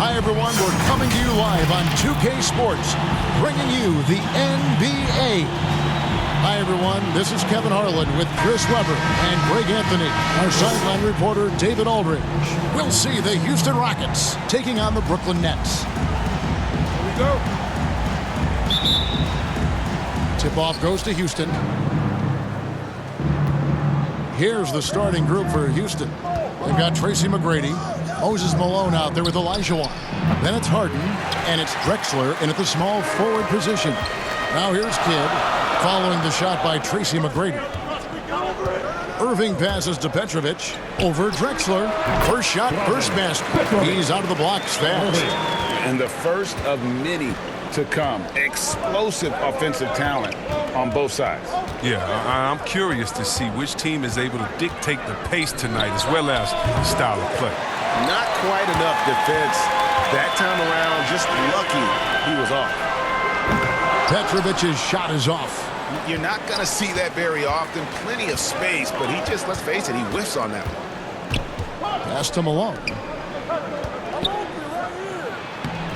Hi, everyone. We're coming to you live on 2K Sports, bringing you the NBA. Hi, everyone. This is Kevin Harlan with Chris Webber and Greg Anthony. Our sideline reporter, David Aldridge. We'll see the Houston Rockets taking on the Brooklyn Nets. Here we go. Tip-off goes to Houston. Here's the starting group for Houston. They've got Tracy McGrady, Moses Malone out there with Olajuwon. Then it's Harden, and it's Drexler in at the small forward position. Now here's Kidd, following the shot by Tracy McGrady. Irving passes to Petrovic, over Drexler. First shot, first basket. He's out of the blocks fast. And the first of many to come. Explosive offensive talent on both sides. Yeah, I'm curious to see which team is able to dictate the pace tonight as well as the style of play. Not quite enough defense that time around. Just lucky he was off. Petrovic's shot is off. You're not going to see that very often. Plenty of space, but he just, let's face it, he whiffs on that one. Pass to Malone.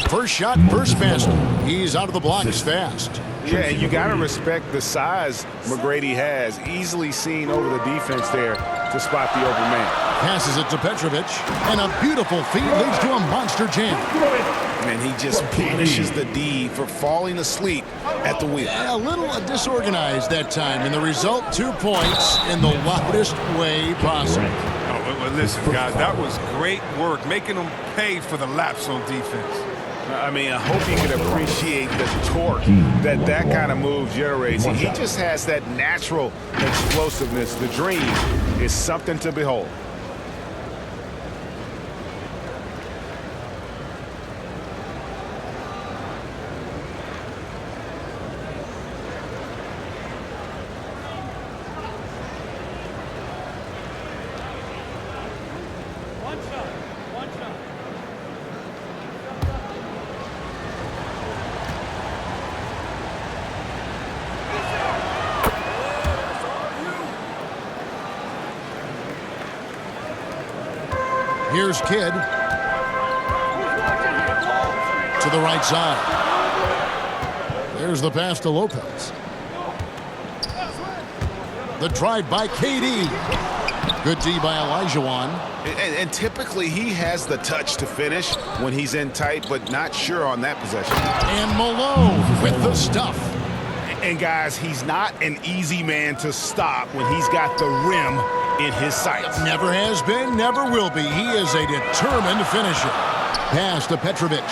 First shot, first basket. He's out of the blocks fast. Yeah, and you got to respect the size McGrady has. Easily seen over the defense there to spot the open man. Passes it to Petrovic, and a beautiful feed leads to a monster jam. And he just punishes the D for falling asleep at the wheel. A little disorganized that time, and the result, 2 points in the loudest way possible. Oh, well, listen, guys, that was great work, making them pay for the laps on defense. I mean, I hope you can appreciate the torque that kind of move generates. He just has that natural explosiveness. The dream is something to behold. Here's Kidd to the right side. There's the pass to Lopez. The drive by KD. Good D by Olajuwon. And typically he has the touch to finish when he's in tight, but not sure on that possession. And Malone with the stuff. And guys, he's not an easy man to stop when he's got the rim in his sights. Never has been, never will be. He is a determined finisher. Pass to Petrovic.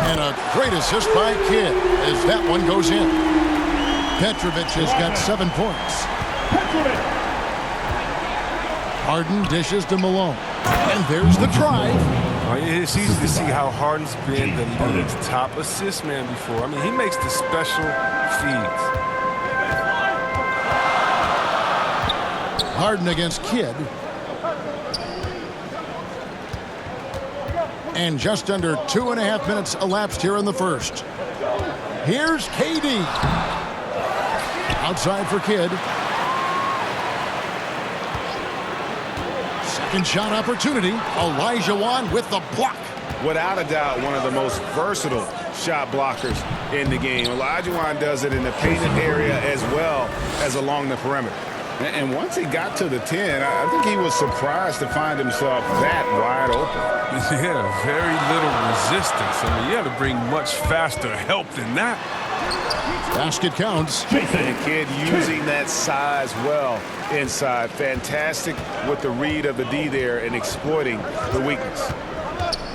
And a great assist by Kidd as that one goes in. Petrovic has got 7 points. Harden dishes to Malone. And there's the drive. It's easy to see how Harden's been the league's top assist man before. I mean, he makes the special feeds. Harden against Kidd. And just under 2.5 minutes elapsed here in the first. Here's KD. Outside for Kidd. Second shot opportunity. Olajuwon with the block. Without a doubt, one of the most versatile shot blockers in the game. Olajuwon does it in the painted area as well as along the perimeter. And once he got to the 10, I think he was surprised to find himself that wide open. Yeah, very little resistance. I mean, you had to bring much faster help than that. Basket counts. And Kidd using that size well inside. Fantastic with the read of the D there and exploiting the weakness.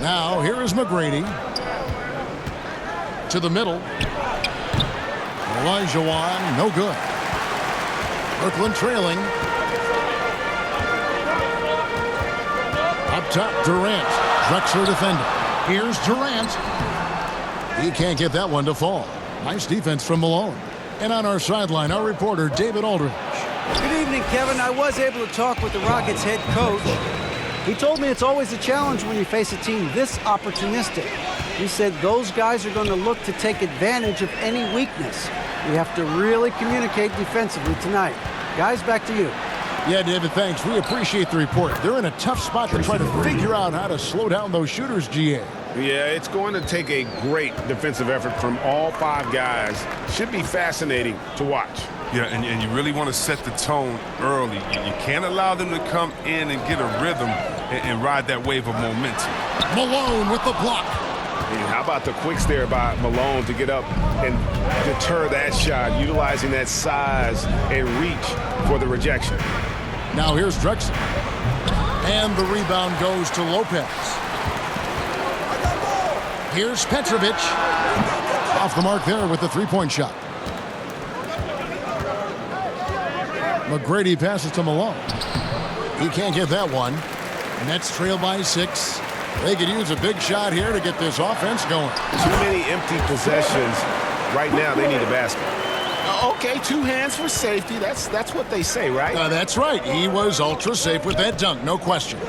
Now, here is McGrady. To the middle. Olajuwon, no good. Brooklyn trailing. Up top, Durant. Drexler defending. Here's Durant. He can't get that one to fall. Nice defense from Malone. And on our sideline, our reporter, David Aldridge. Good evening, Kevin. I was able to talk with the Rockets head coach. He told me it's always a challenge when you face a team this opportunistic. He said those guys are going to look to take advantage of any weakness. We have to really communicate defensively tonight. Guys, back to you. Yeah, David, thanks. We appreciate the report. They're in a tough spot to try to figure out how to slow down those shooters, GA. Yeah, it's going to take a great defensive effort from all 5 guys. Should be fascinating to watch. Yeah, and you really want to set the tone early. You can't allow them to come in and get a rhythm and ride that wave of momentum. Malone with the block. And how about the quicks there by Malone to get up and deter that shot, utilizing that size and reach for the rejection. Now here's Drexler. And the rebound goes to Lopez. Here's Petrovic. Off the mark there with the three-point shot. McGrady passes to Malone. He can't get that one. Nets trail by 6. They could use a big shot here to get this offense going. Too many empty possessions. Right now, they need a basket. Okay, 2 hands for safety. That's what they say, right? That's right. He was ultra safe with that dunk, no question.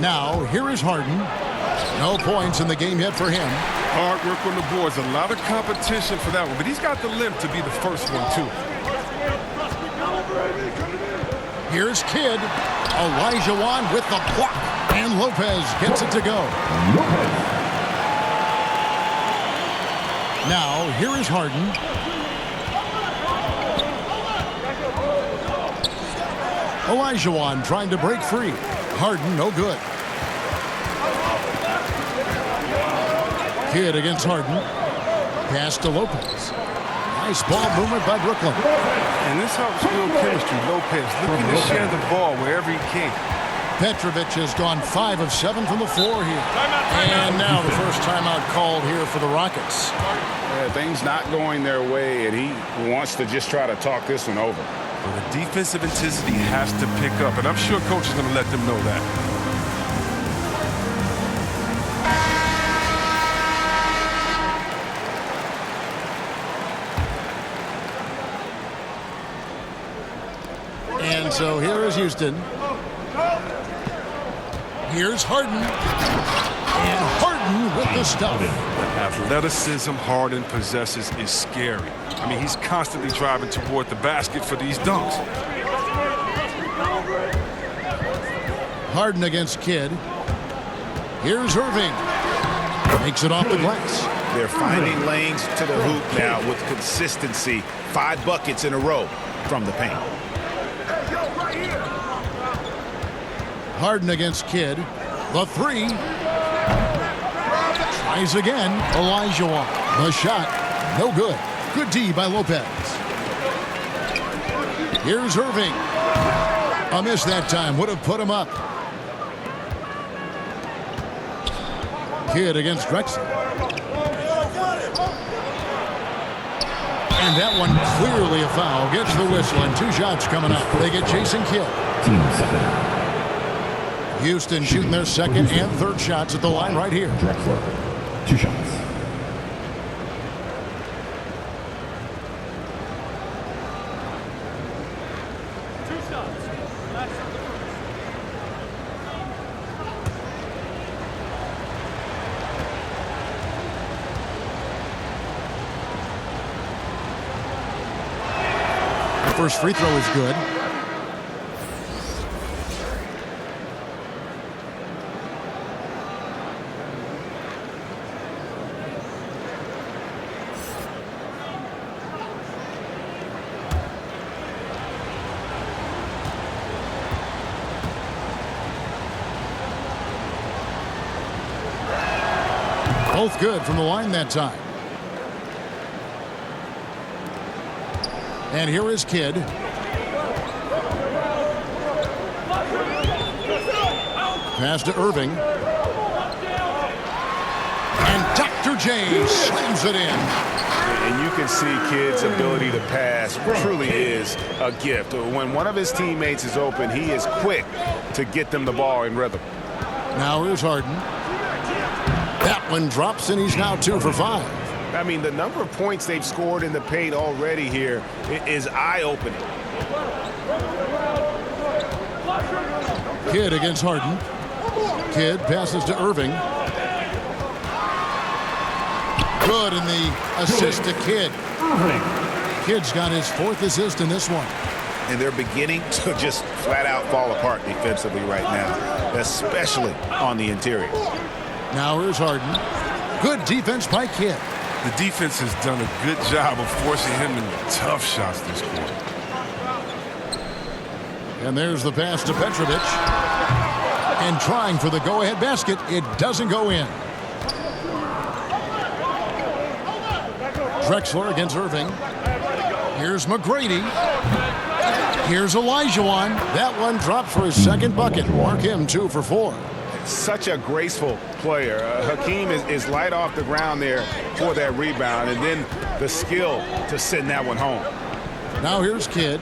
Now, here is Harden. No points in the game yet for him. Hard work on the boards. A lot of competition for that one, but he's got the limp to be the first one, too. Here's Kidd. Olajuwon with the block. And Lopez gets it to go. Now, here is Harden. Olajuwon trying to break free. Harden, no good. Kidd against Harden. Pass to Lopez. Nice ball movement by Brooklyn. And this helps build chemistry. Lopez looking to share the ball wherever he can. Petrovic has gone 5 of 7 from the floor here. And now the first timeout called here for the Rockets. Yeah, things not going their way, and he wants to just try to talk this one over. Well, the defensive intensity has to pick up, and I'm sure coach is going to let them know that. And so here is Houston. Here's Harden. And Harden with the stuff. Athleticism Harden possesses is scary. I mean, he's constantly driving toward the basket for these dunks. Harden against Kidd. Here's Irving. Makes it off the glass. They're finding lanes to the hoop now with consistency. 5 buckets in a row from the paint. Harden against Kidd. The 3. Tries again. Olajuwon. The shot. No good. Good D by Lopez. Here's Irving. A miss that time. Would have put him up. Kidd against Drexler. And that one clearly a foul. Gets the whistle and 2 shots coming up. They get Jason Kidd. Houston shooting their second and third shots at the line right here. Drexler, 2 shots. First free throw is good. Both good from the line that time. And here is Kidd. Pass to Irving. And Dr. J slams it in. And you can see Kidd's ability to pass truly is a gift. When one of his teammates is open, he is quick to get them the ball in rhythm. Now here's Harden. That one drops, and he's now 2 for 5. I mean, the number of points they've scored in the paint already here is eye-opening. Kidd against Harden. Kidd passes to Irving. Good, and the assist to Kidd. Kidd's got his 4th assist in this one. and they're beginning to just flat out fall apart defensively right now, especially on the interior. Now here's Harden. Good defense by Kidd. The defense has done a good job of forcing him into tough shots this quarter. And there's the pass to Petrovic. And trying for the go-ahead basket. It doesn't go in. Drexler against Irving. Here's McGrady. Here's Olajuwon. That one drops for his second bucket. Mark him 2 for 4. Such a graceful player. Hakeem is light off the ground there for that rebound, and then the skill to send that one home. Now here's Kidd.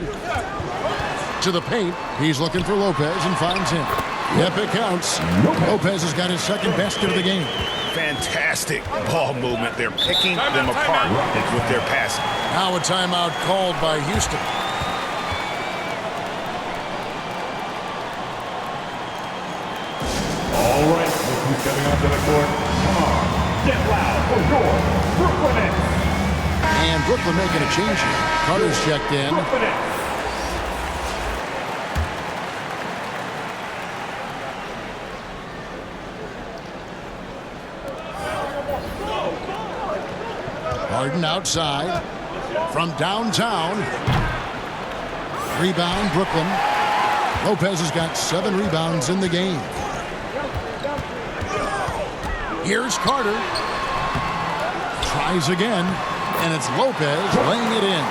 To the paint. He's looking for Lopez and finds him. Yep, it counts. Lopez has got his second basket of the game. Fantastic ball movement. They're picking them apart with their passing. Now a timeout called by Houston. All right, look who's coming onto the court. Come on, get loud for your Brooklyn Nets. And Brooklyn making a change here. Carter's checked in. Brooklyn Nets. Harden outside. From downtown. Rebound, Brooklyn. Lopez has got 7 rebounds in the game. Here's Carter. Tries again. And it's Lopez laying it in.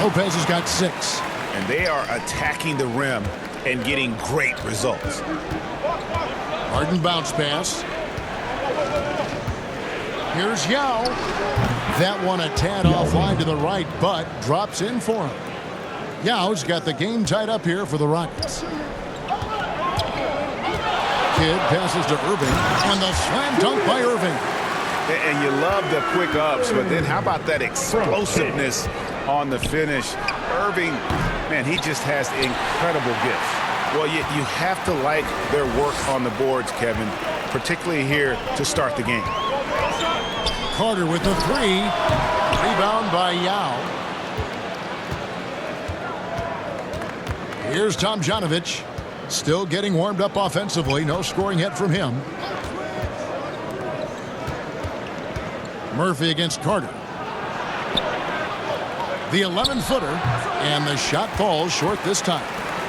Lopez has got 6. And they are attacking the rim and getting great results. Harden bounce pass. Here's Yao. That one a tad offline to the right, but drops in for him. Yao's got the game tied up here for the Rockets. Kidd passes to Irving, and the slam dunk by Irving. And you love the quick ups, but then how about that explosiveness on the finish? Irving, man, he just has incredible gifts. Well, you have to like their work on the boards, Kevin, particularly here to start the game. Carter with the 3. Rebound by Yao. Here's Tomjanovich. Still getting warmed up offensively. No scoring yet from him. Murphy against Carter. The 11-footer. And the shot falls short this time.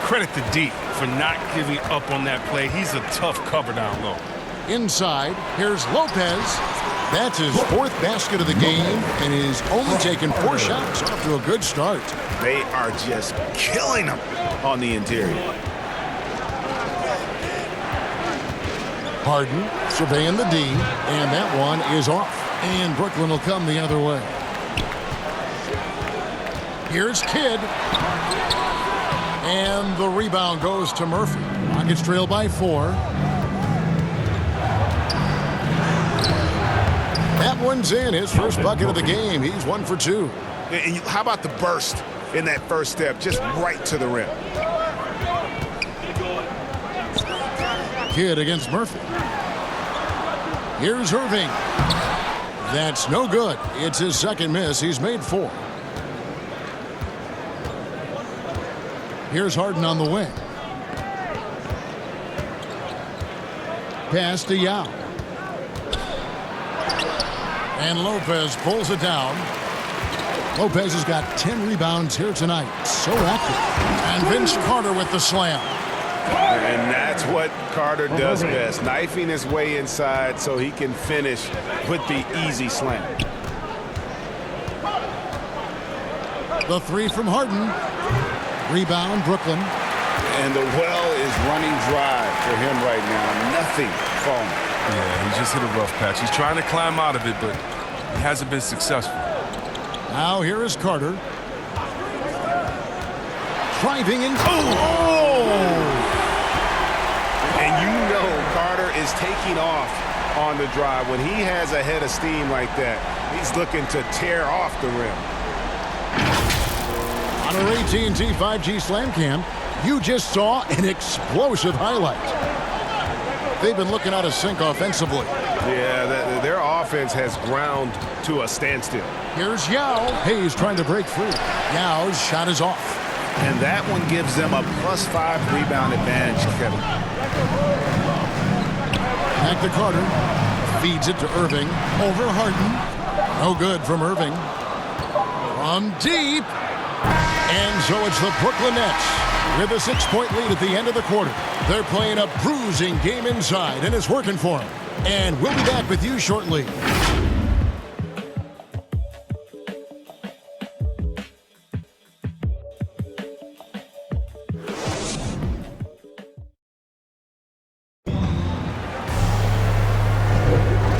Credit to D for not giving up on that play. He's a tough cover down low. Inside, here's Lopez. That's his 4th basket of the game, and he's only taken 4 shots. Off to a good start. They are just killing them on the interior. Harden surveying the D, and that one is off. And Brooklyn will come the other way. Here's Kidd. And the rebound goes to Murphy. Rockets trail by 4. That one's in. His first bucket of the game. He's 1 for 2. And how about the burst in that first step, just right to the rim? Kidd against Murphy. Here's Irving. That's no good. It's his second miss. He's made 4. Here's Harden on the wing. Pass to Yao. And Lopez pulls it down. Lopez has got 10 rebounds here tonight. So active. And Vince Carter with the slam. And that's what Carter does best, knifing his way inside so he can finish with the easy slam. The 3 from Harden. Rebound, Brooklyn. And the well is running dry for him right now. Nothing falling. Yeah, he just hit a rough patch. He's trying to climb out of it, but he hasn't been successful. Now here is Carter. Driving in. Oh! And you know Carter is taking off on the drive. When he has a head of steam like that, he's looking to tear off the rim. On our AT&T 5G Slam Cam, you just saw an explosive highlight. They've been looking out of sync offensively. Yeah, their offense has ground to a standstill. Here's Yao. Hayes trying to break free. Yao's shot is off. And that one gives them a +5 rebound advantage, Kevin. Back to Carter. Feeds it to Irving. Over Harden. No good from Irving. From deep. And so it's the Brooklyn Nets with a 6-point lead at the end of the quarter. They're playing a bruising game inside, and it's working for them. And we'll be back with you shortly.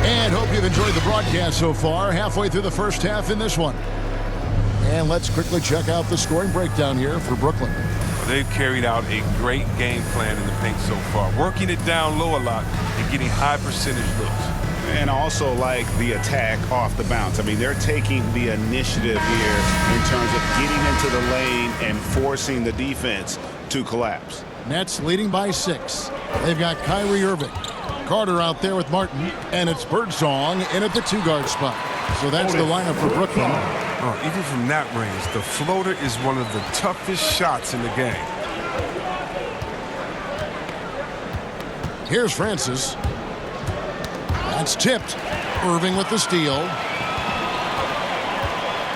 And hope you've enjoyed the broadcast so far. Halfway through the first half in this one. And let's quickly check out the scoring breakdown here for Brooklyn. They've carried out a great game plan in the paint so far, working it down low a lot and getting high percentage looks. And also like the attack off the bounce. I mean, they're taking the initiative here in terms of getting into the lane and forcing the defense to collapse. Nets leading by 6. They've got Kyrie Irving. Carter out there with Martin. And it's Birdsong in at the 2-guard spot. So that's the lineup for Brooklyn. Oh, even from that range, the floater is one of the toughest shots in the game. Here's Francis. That's tipped. Irving with the steal.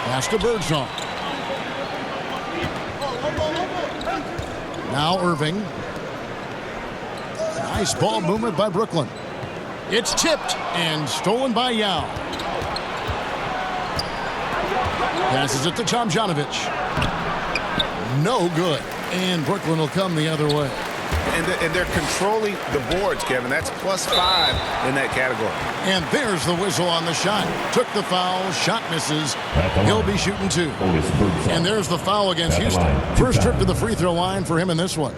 Pass to Birdsong. Now Irving. Nice ball movement by Brooklyn. It's tipped and stolen by Yao. Passes it to Tomjanovich. No good. And Brooklyn will come the other way. And they're controlling the boards, Kevin. That's +5 in that category. And there's the whistle on the shot. Took the foul. Shot misses. He'll be shooting 2. And there's the foul against Houston. First trip to the free throw line for him in this one.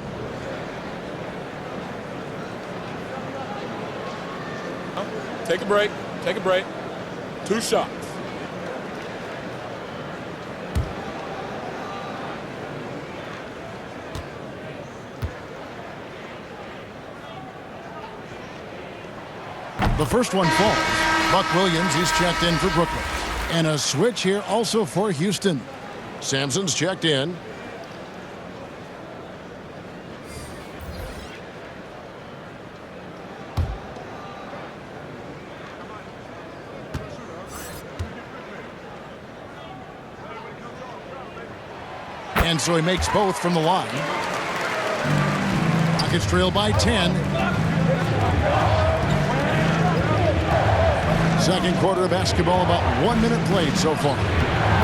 Take a break. Take a break. 2 shots. The first one falls. Buck Williams, he's checked in for Brooklyn. And a switch here also for Houston. Sampson's checked in. And so he makes both from the line. Rockets trail by 10. Second quarter of basketball, about 1 minute played so far.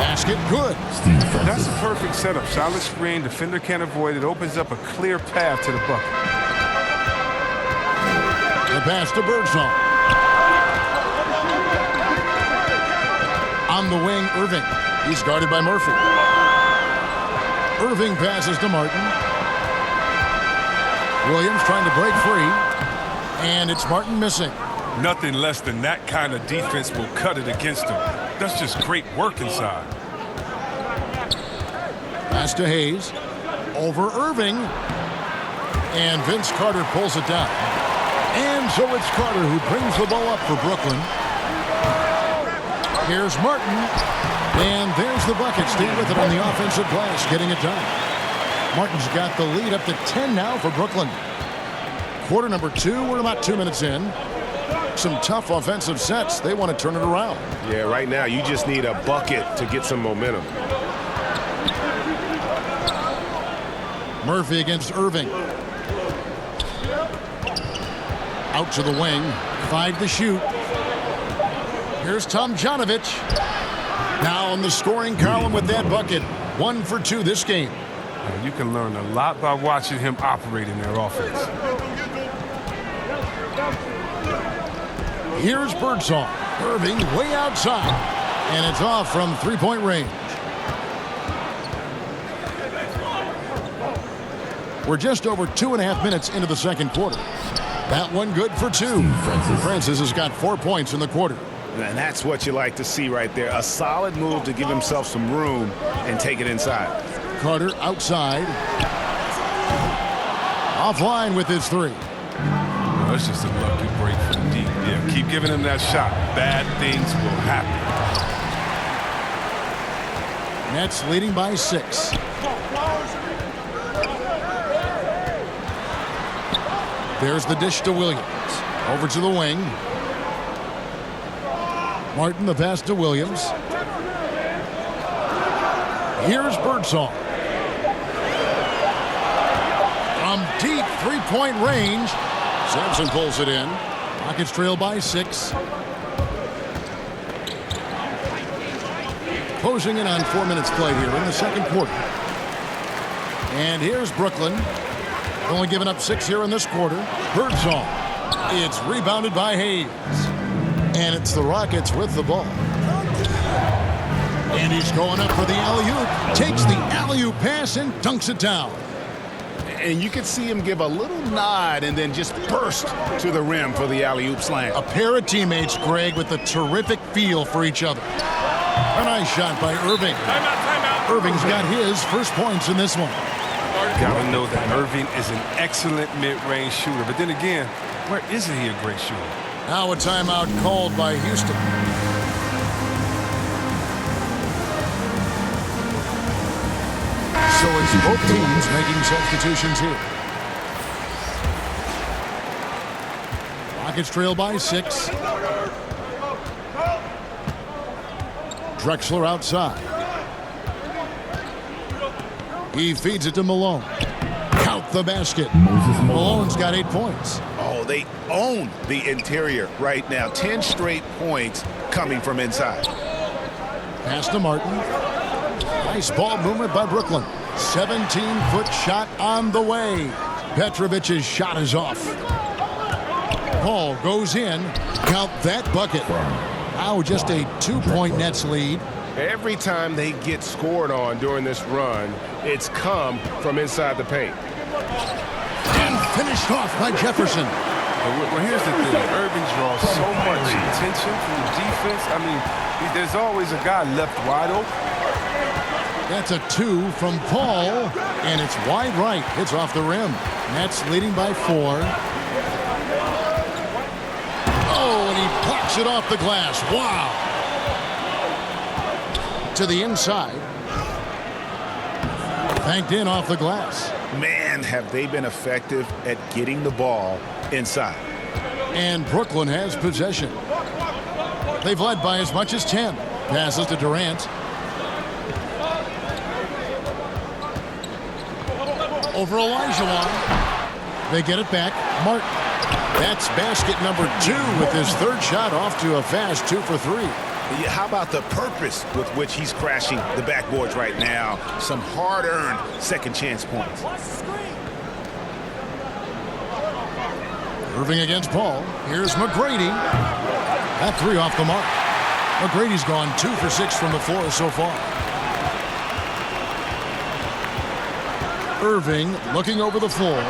Basket good. That's a perfect setup. Solid screen, defender can't avoid it. Opens up a clear path to the bucket. The pass to Birdsong. On the wing, Irving. He's guarded by Murphy. Irving passes to Martin. Williams trying to break free. And it's Martin missing. Nothing less than that kind of defense will cut it against them. That's just great work inside. Pass to Hayes. Over Irving. And Vince Carter pulls it down. And so it's Carter who brings the ball up for Brooklyn. Here's Martin. And there's the bucket. Stay with it on the offensive glass, getting it done. Martin's got the lead up to 10 now for Brooklyn. Quarter number 2. We're about 2 minutes in. Some tough offensive sets. They want to turn it around. Yeah, right now you just need a bucket to get some momentum. Murphy against Irving. Out to the wing. 5 to shoot. Here's Tomjanovich. Now in the scoring column with that bucket. 1 for 2 this game. You can learn a lot by watching him operate in their offense. Here's Birdsong. Irving way outside. And it's off from 3-point range. We're just over 2.5 minutes into the second quarter. That one good for 2. Francis has got 4 points in the quarter. And that's what you like to see right there. A solid move to give himself some room and take it inside. Carter outside. Offline with his 3. Oh, it's just a lucky break for the deep. Yeah, keep giving him that shot. Bad things will happen. Nets leading by 6. There's the dish to Williams. Over to the wing. Martin, the pass to Williams. Here's Birdsong. From deep three-point range, Sampson pulls it in. Rockets trail by 6. Closing in on 4 minutes played here in the second quarter. And here's Brooklyn. Only giving up 6 here in this quarter. Birdsong. It's rebounded by Hayes. And it's the Rockets with the ball. And he's going up for the alley-oop. Takes the alley-oop pass and dunks it down. And you can see him give a little nod and then just burst to the rim for the alley-oop slam. A pair of teammates, Greg, with a terrific feel for each other. A nice shot by Irving. Timeout. Irving's got his first points in this one. Gotta know that Irving is an excellent mid-range shooter. But then again, where isn't he a great shooter? Now a timeout called by Houston. So it's both teams making substitutions here. Rockets trail by 6. Drexler outside. He feeds it to Malone. Count the basket. Malone's got 8 points. Oh, they own the interior right now. 10 straight points coming from inside. Pass to Martin. Nice ball movement by Brooklyn. 17-foot shot on the way. Petrovic's shot is off. Paul goes in. Count that bucket. Now just a 2-point Nets lead. Every time they get scored on during this run, it's come from inside the paint. And finished off by Jefferson. Well, here's the thing. Irving draws so much attention from the defense. I mean, there's always a guy left wide open. That's a 2 from Paul, and it's wide right. It's off the rim. Nets leading by 4. Oh, and he pops it off the glass. Wow. To the inside. Banked in off the glass. Man, have they been effective at getting the ball inside. And Brooklyn has possession. They've led by as much as 10. Passes to Durant. Over Olajuwon. They get it back. Martin. That's basket number 2 with his third shot off to a fast 2 for 3. Yeah, how about the purpose with which he's crashing the backboards right now? Some hard-earned second chance points. Irving against Paul. Here's McGrady. That 3 off the mark. McGrady's gone 2 for 6 from the floor so far. Irving looking over the floor.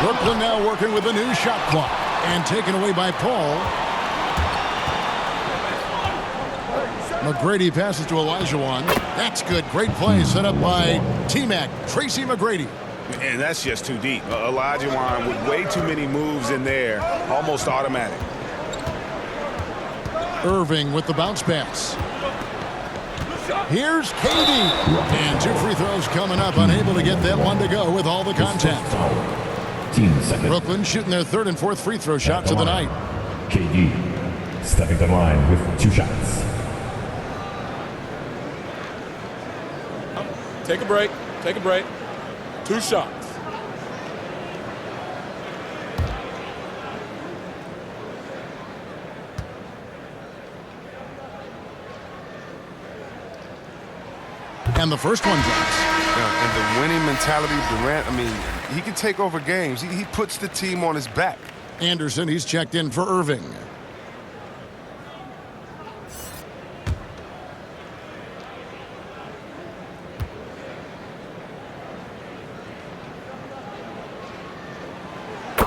Brooklyn now working with a new shot clock. And taken away by Paul. McGrady passes to Olajuwon. That's good. Great play set up by T-Mac, Tracy McGrady. And that's just too deep. Olajuwon with way too many moves in there. Almost automatic. Irving with the bounce pass. Here's KD. And 2 free throws coming up. Unable to get that one to go with all the contact. Brooklyn shooting their 3rd and 4th free throw shots of the night. KD stepping to the line with 2 shots. Take a break. 2 shots. And the first one drops. Yeah, and the winning mentality of Durant, I mean, he can take over games. He puts the team on his back. Anderson, he's checked in for Irving.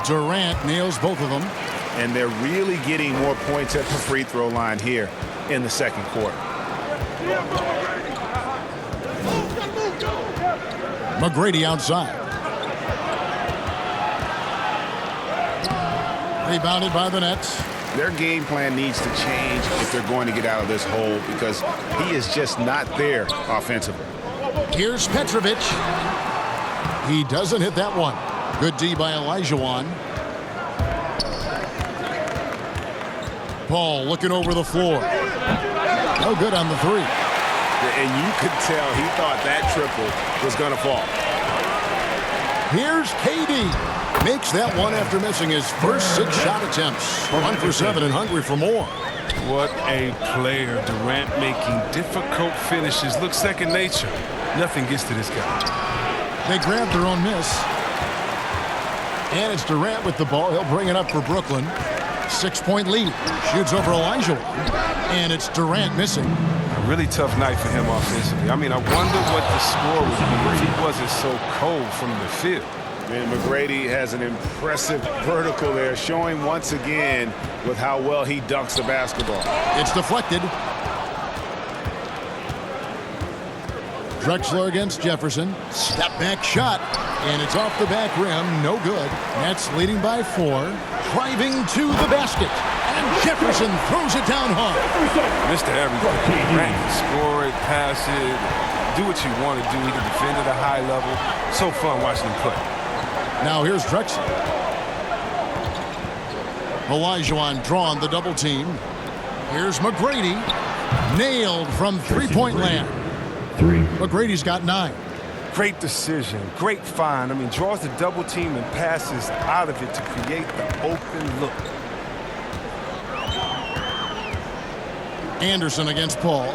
Durant nails both of them. And they're really getting more points at the free throw line here in the second quarter. McGrady outside. Rebounded by the Nets. Their game plan needs to change if they're going to get out of this hole because he is just not there offensively. Here's Petrovic. He doesn't hit that one. Good D by Olajuwon. Paul looking over the floor. No good on the three. And you could tell he thought that triple was going to fall. Here's KD. Makes that one after missing his first 6 shot attempts. 1 for 7 and hungry for more. What a player. Durant making difficult finishes look second nature. Nothing gets to this guy. They grabbed their own miss. And it's Durant with the ball. He'll bring it up for Brooklyn. 6-point lead. Shoots over Olajuwon. And it's Durant missing. A really tough night for him offensively. I mean, I wonder what the score would be if he wasn't so cold from the field. And McGrady has an impressive vertical there, showing once again with how well he dunks the basketball. It's deflected. Drexler against Jefferson. Step back shot. And it's off the back rim. No good. Nets leading by 4. Driving to the basket. And Jefferson throws it down hard. Mr. Everything. Durant can score it, pass it, do what you want to do. He can defend at a high level. So fun watching him play. Now here's Drexler. Olajuwon drawn the double team. Here's McGrady. Nailed from three-point land. McGrady's got 9. Great decision. Great find. I mean, draws the double team and passes out of it to create the open look. Anderson against Paul.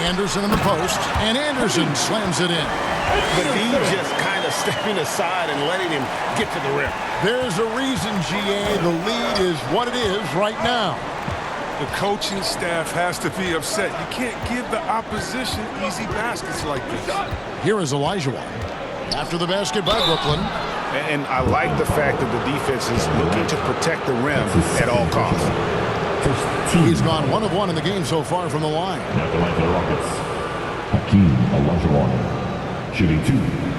Anderson in the post. And Anderson slams it in. But he just kind of stepping aside and letting him get to the rim. There's a reason, GA, the lead is what it is right now. The coaching staff has to be upset. You can't give the opposition easy baskets like this. Here is Olajuwon. After the basket by Brooklyn. And I like the fact that the defense is looking to protect the rim at all costs. He's gone 1 of 1 in the game so far from the line. At the line for the Rockets, Hakeem Olajuwon, shooting 2.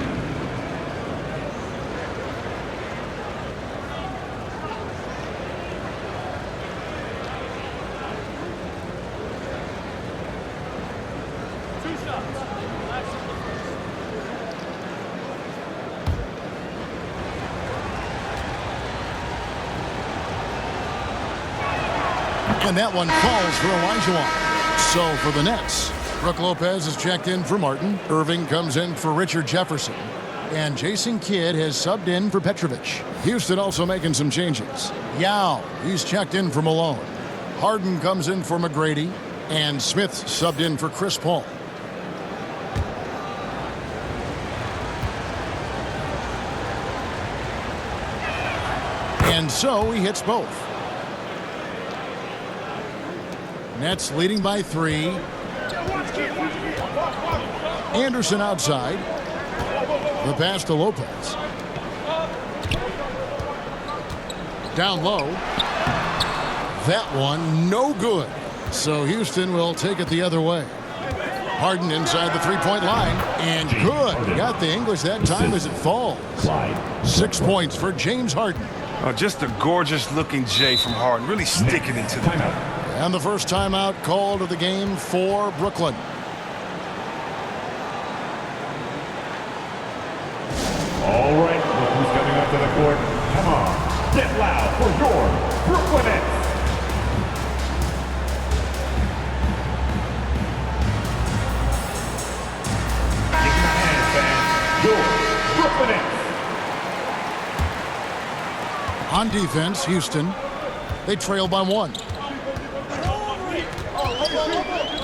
And that one falls for Olajuwon. So for the Nets, Brook Lopez is checked in for Martin. Irving comes in for Richard Jefferson. And Jason Kidd has subbed in for Petrovic. Houston also making some changes. Yao, he's checked in for Malone. Harden comes in for McGrady. And Smith subbed in for Chris Paul. And so he hits both. Nets leading by 3. Anderson outside. The pass to Lopez. Down low. That one no good. So Houston will take it the other way. Harden inside the 3-point line. And good. Got the English that time as it falls. 6 points for James Harden. Just a gorgeous looking J from Harden. Really sticking it to the paint. And the first timeout called of the game for Brooklyn. All right, look who's coming up to the court. Come on, get loud for your Brooklyn Nets. Give me a hand, fans. Your Brooklyn Nets. On defense, Houston. They trail by 1.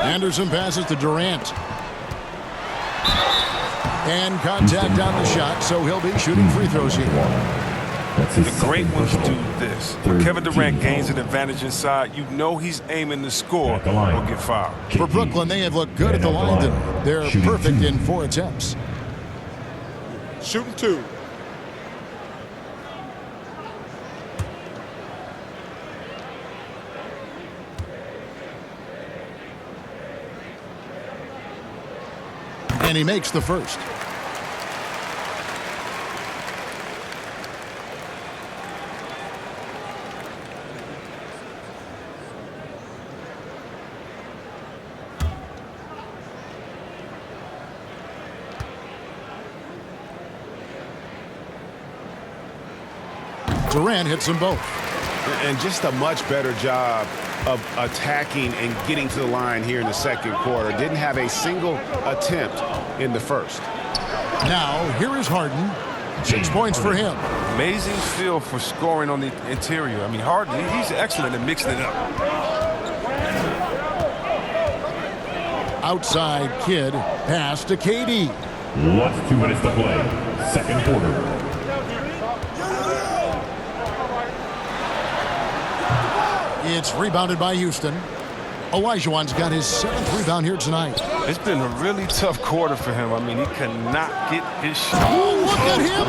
Anderson passes to Durant. And contact on the shot, so he'll be shooting free throws here. The great ones do this. When Kevin Durant gains an advantage inside, you know he's aiming to score or get fouled. For Brooklyn, they have looked good at the line tonight. They're perfect in 4 attempts. Shooting 2. And he makes the first. Durant hits them both. And just a much better job of attacking and getting to the line here in the second quarter. Didn't have a single attempt in the first. Now, here is Harden. 6 points for him. Amazing feel for scoring on the interior. I mean, Harden, he's excellent at mixing it up. Outside Kidd. Pass to KD. Last 2 minutes to play. Second quarter. It's rebounded by Houston. Olajuwon's got his 7th rebound here tonight. It's been a really tough quarter for him. I mean, he cannot get his shot. Oh, look at him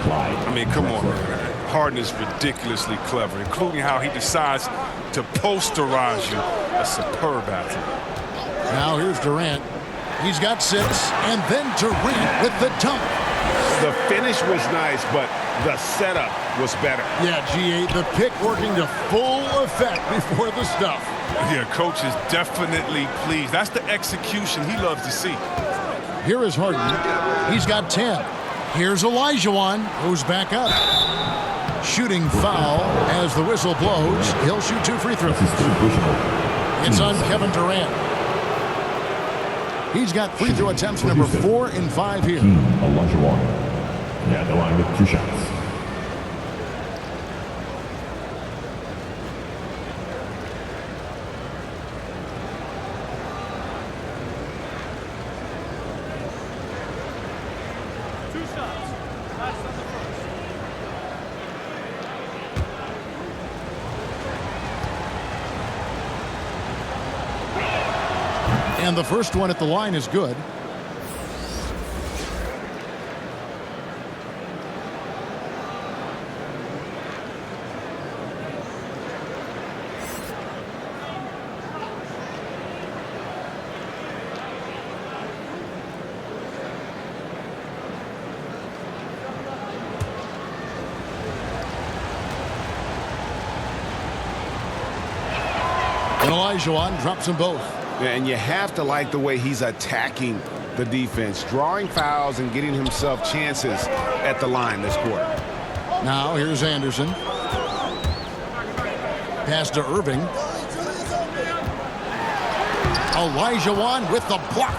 fly! I mean, come on, man. Harden is ridiculously clever, including how he decides to posterize you. A superb athlete. Now here's Durant. He's got 6, and then Durant with the dunk. The finish was nice, but the setup was better. Yeah, G8, the pick working to full effect before the stuff. Yeah, coach is definitely pleased. That's the execution he loves to see. Here is Harden. He's got 10. Here's Olajuwon, who's back up. Shooting foul as the whistle blows. He'll shoot 2 free throws. It's on Kevin Durant. He's got free throw attempts number 4 and 5 here. Olajuwon. Yeah, the line with 2 shots. And the first one at the line is good. And Olajuwon drops them both. And you have to like the way he's attacking the defense, drawing fouls and getting himself chances at the line this quarter. Now here's Anderson. Pass to Irving. Olajuwon with the block.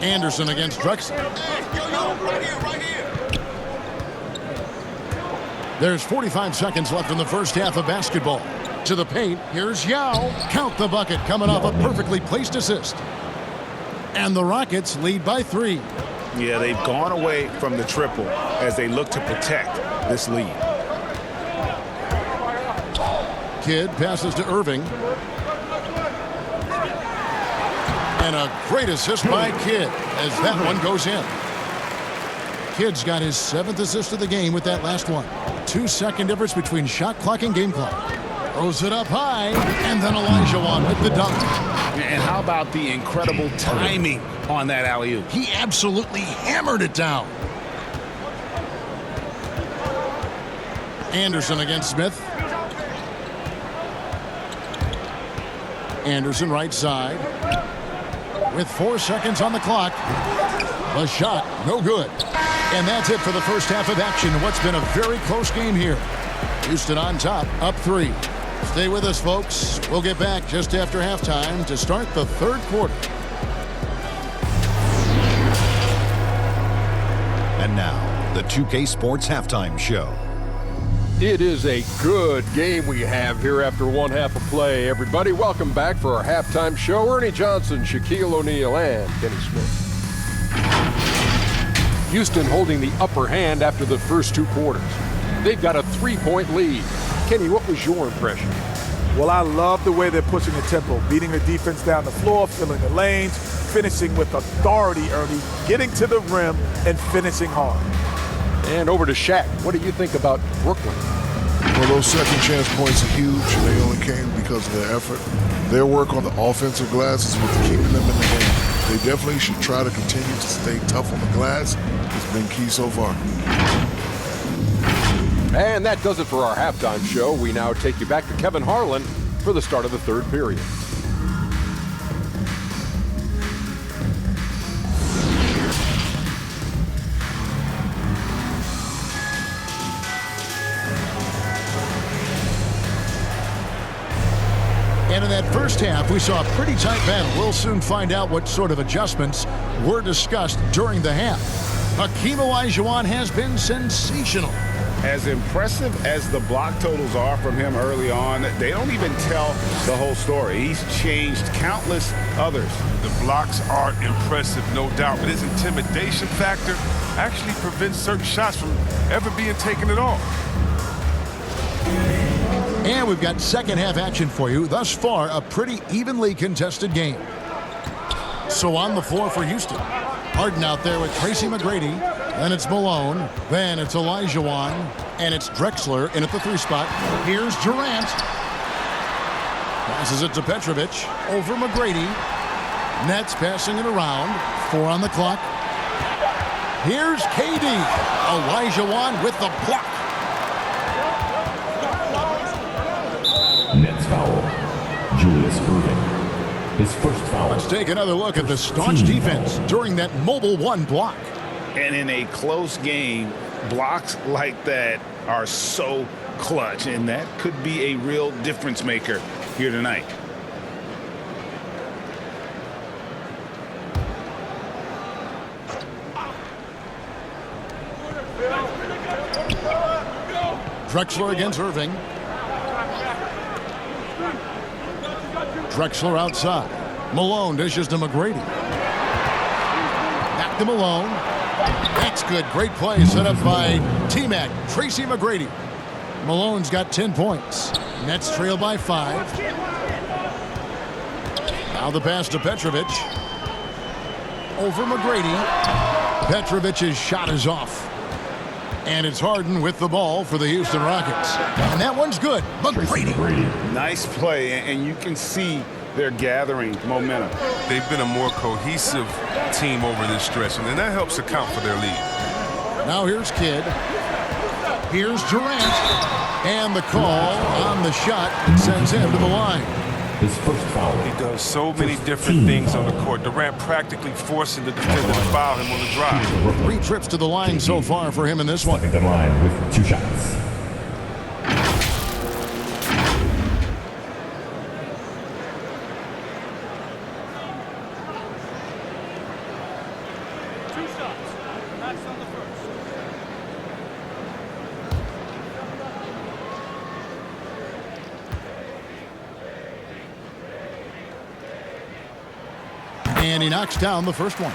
Anderson against Drexler. There's 45 seconds left in the first half of basketball. To the paint, here's Yao. Count the bucket, coming off a perfectly placed assist. And the Rockets lead by 3. Yeah, they've gone away from the triple as they look to protect this lead. Kidd passes to Irving. And a great assist by Kidd as that one goes in. Kidd's got his 7th assist of the game with that last one. 2-second difference between shot clock and game clock. Throws it up high, and then Olajuwon with the dunk. And how about the incredible timing on that alley-oop? He absolutely hammered it down. Anderson against Smith. Anderson right side. With 4 seconds on the clock. The shot, no good. And that's it for the first half of action. What's been a very close game here. Houston on top, up 3. Stay with us, folks. We'll get back just after halftime to start the third quarter. And now, the 2K Sports Halftime Show. It is a good game we have here after one half of play. Everybody, welcome back for our halftime show. Ernie Johnson, Shaquille O'Neal, and Kenny Smith. Houston holding the upper hand after the first 2 quarters. They've got a 3-point lead. Kenny, what was your impression? Well, I love the way they're pushing the tempo, beating the defense down the floor, filling the lanes, finishing with authority, Ernie, getting to the rim and finishing hard. And over to Shaq. What do you think about Brooklyn? Well, those second chance points are huge, and they only came because of their effort. Their work on the offensive glass is what's keeping them in the game. They definitely should try to continue to stay tough on the glass. It's been key so far. And that does it for our halftime show. We now take you back to Kevin Harlan for the start of the third period. And in that first half, we saw a pretty tight battle. We'll soon find out what sort of adjustments were discussed during the half. Hakeem Olajuwon has been sensational. As impressive as the block totals are from him early on, they don't even tell the whole story. He's changed countless others. The blocks are impressive, no doubt, but his intimidation factor actually prevents certain shots from ever being taken at all. And we've got second half action for you. Thus far, a pretty evenly contested game. So on the floor for Houston. Harden out there with Tracy McGrady. Then it's Malone. Then it's Olajuwon. And it's Drexler in at the 3 spot. Here's Durant. Passes it to Petrovic. Over McGrady. Nets passing it around. 4 on the clock. Here's KD. Olajuwon with the block. Nets foul. Julius Erving. His first foul. Let's take another look at the staunch defense during that Mobile One block. And in a close game, blocks like that are so clutch, and that could be a real difference maker here tonight. Drexler against Irving. Drexler outside. Malone dishes to McGrady. Back to Malone. That's good. Great play set up by T-Mac. Tracy McGrady. Malone's got 10 points. Nets trail by 5. Now the pass to Petrovic. Over McGrady. Petrovic's shot is off. And it's Harden with the ball for the Houston Rockets. And that one's good. McGrady. Nice play, and you can see they're gathering momentum. They've been a more cohesive team over this stretch, and that helps account for their lead. Now here's Kidd. Here's Durant. And the call on the shot sends him to the line. His first foul. He does so many different things on the court. Durant practically forcing the defender to foul him on the drive. 3 trips to the line so far for him in this one. The line with 2 shots. And he knocks down the first one.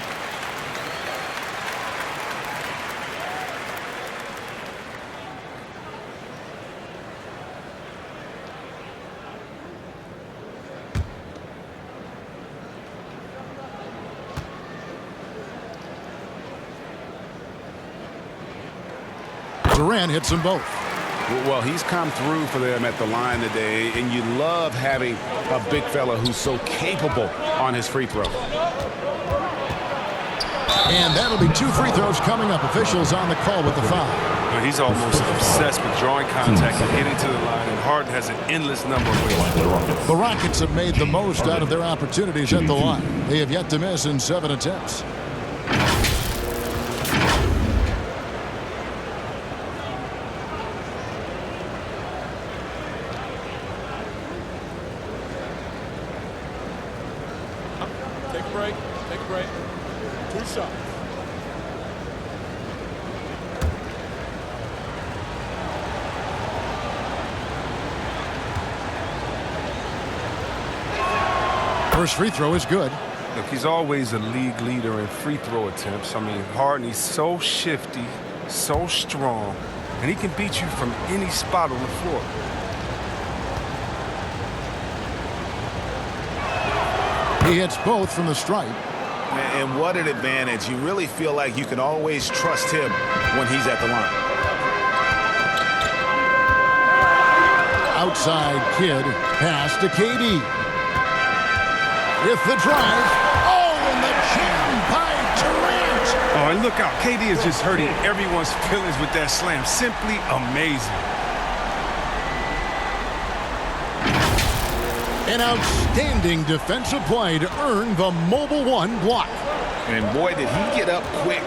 Durant hits them both. Well, he's come through for them at the line today, and you love having a big fella who's so capable on his free throw. And that'll be 2 free throws coming up. Officials on the call with the foul. But he's almost obsessed with drawing contact and getting to the line, and Harden has an endless number of ways. The Rockets have made the most out of their opportunities at the line. They have yet to miss in 7 attempts. Take a break. Take a break. 2 shots. First free throw is good. Look, he's always a league leader in free throw attempts. I mean, Harden, he's so shifty, so strong, and he can beat you from any spot on the floor. He hits both from the stripe. And what an advantage. You really feel like you can always trust him when he's at the line. Outside Kidd. Pass to KD. With the drive. Oh, and the jam by Durant. Oh, and look out. KD is just hurting everyone's feelings with that slam. Simply amazing. An outstanding defensive play to earn the Mobile One block. And boy, did he get up quick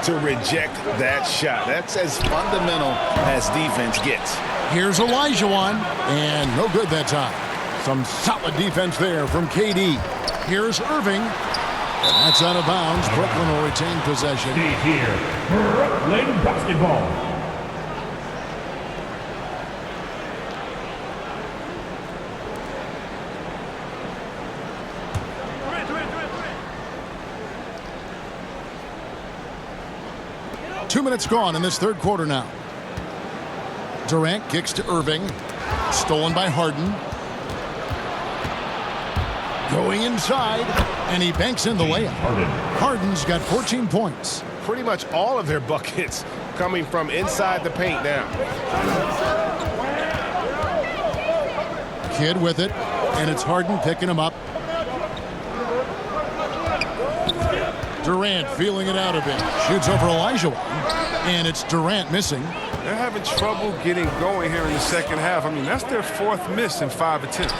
to reject that shot. That's as fundamental as defense gets. Here's Olajuwon, and no good that time. Some solid defense there from KD. Here's Irving. That's out of bounds. Brooklyn will retain possession. See here, Brooklyn basketball. Two minutes gone in this third quarter now. Durant kicks to Irving. Stolen by Harden. Going inside, and he banks in the layup. Harden's got 14 points. Pretty much all of their buckets coming from inside the paint now. Kidd with it, and it's Harden picking him up. Durant feeling it out a bit. Shoots over Olajuwon, and it's Durant missing. They're having trouble getting going here in the second half. I mean, that's their fourth miss in 5 attempts.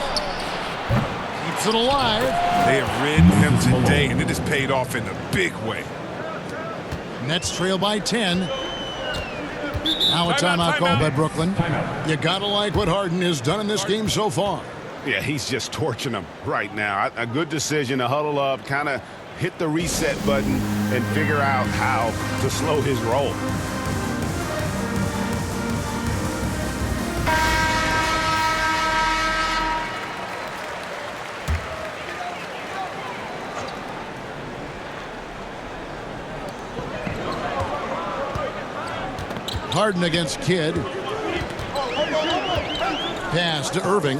Keeps it alive. They have ridden him today, and it has paid off in a big way. Nets trail by 10. Now a timeout called by Brooklyn. You gotta like what Harden has done in this game so far. Yeah, he's just torching them right now. A good decision to huddle up, kind of hit the reset button, and figure out how to slow his roll. Harden against Kidd. Pass to Irving.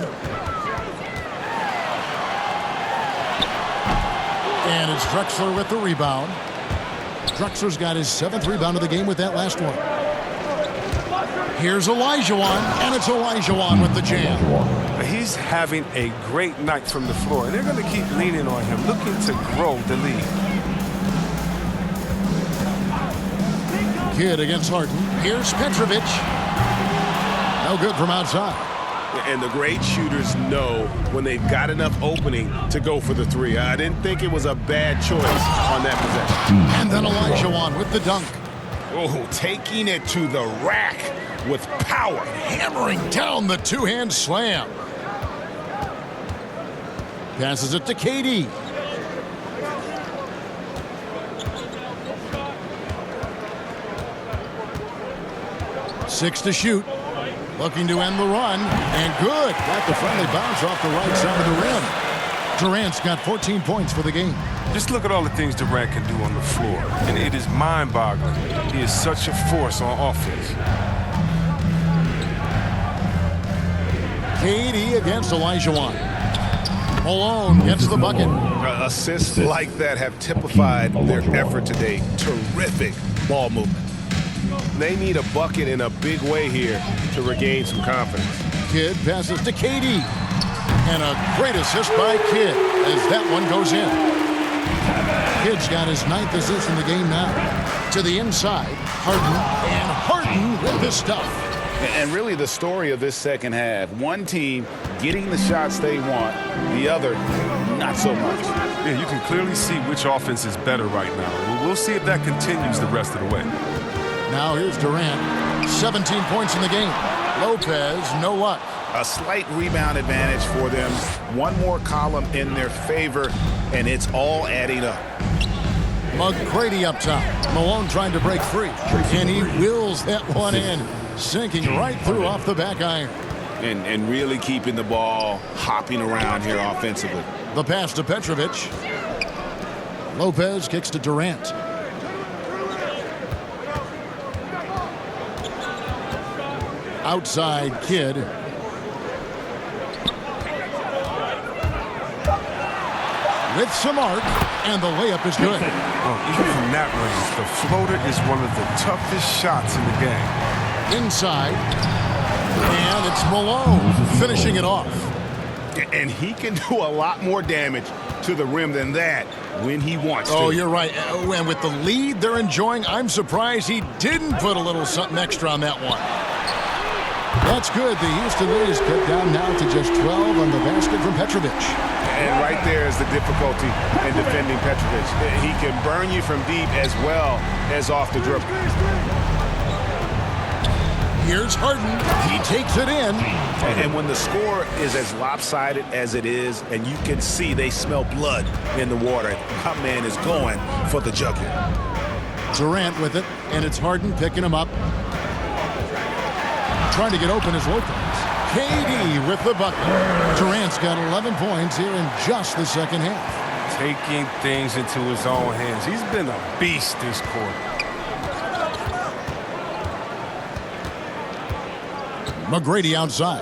And it's Drexler with the rebound. Drexler's got his 7th rebound of the game with that last one. Here's Olajuwon, and it's Olajuwon with the jam. He's having a great night from the floor, and they're going to keep leaning on him, looking to grow the lead. Kidd against Harden. Here's Petrovic. No good from outside. And the great shooters know when they've got enough opening to go for the three. I didn't think it was a bad choice on that possession. And then Olajuwon with the dunk. Oh, taking it to the rack with power. Hammering down the two-hand slam. Passes it to KD. Six to shoot. Looking to end the run. And good. Got the friendly bounce off the right side of the rim. Durant's got 14 points for the game. Just look at all the things Durant can do on the floor. And it is mind-boggling. He is such a force on offense. KD against Olajuwon. Malone gets the bucket. Assists like that have typified their effort today. Terrific ball movement. They need a bucket in a big way here to regain some confidence. Kidd passes to KD. And a great assist by Kidd as that one goes in. Kidd's got his 9th assist in the game now. To the inside, Harden, and Harden with the stuff. And really the story of this second half, one team getting the shots they want, the other not so much. Yeah, you can clearly see which offense is better right now. We'll see if that continues the rest of the way. Now here's Durant. 17 points in the game. Lopez, no luck. A slight rebound advantage for them. One more column in their favor, and it's all adding up. McGrady up top. Malone trying to break free. And he wills that one in. Sinking right through off the back iron. And really keeping the ball hopping around here offensively. The pass to Petrovic. Lopez kicks to Durant. Outside Kidd. With some arc, and the layup is good. Even from that range, the floater is one of the toughest shots in the game. Inside, and it's Malone finishing it off. And he can do a lot more damage to the rim than that when he wants to. Oh, you're right. And with the lead they're enjoying, I'm surprised he didn't put a little something extra on that one. That's good. The Houston lead is cut down now to just 12 on the basket from Petrovic. And right there is the difficulty in defending Petrovic. He can burn you from deep as well as off the dribble. Here's Harden. He takes it in. And when the score is as lopsided as it is, and you can see they smell blood in the water, my man is going for the jugular. Durant with it, and it's Harden picking him up. Trying to get open is Lopez. KD with the bucket. Durant's got 11 points here in just the second half. Taking things into his own hands. He's been a beast this quarter. McGrady outside.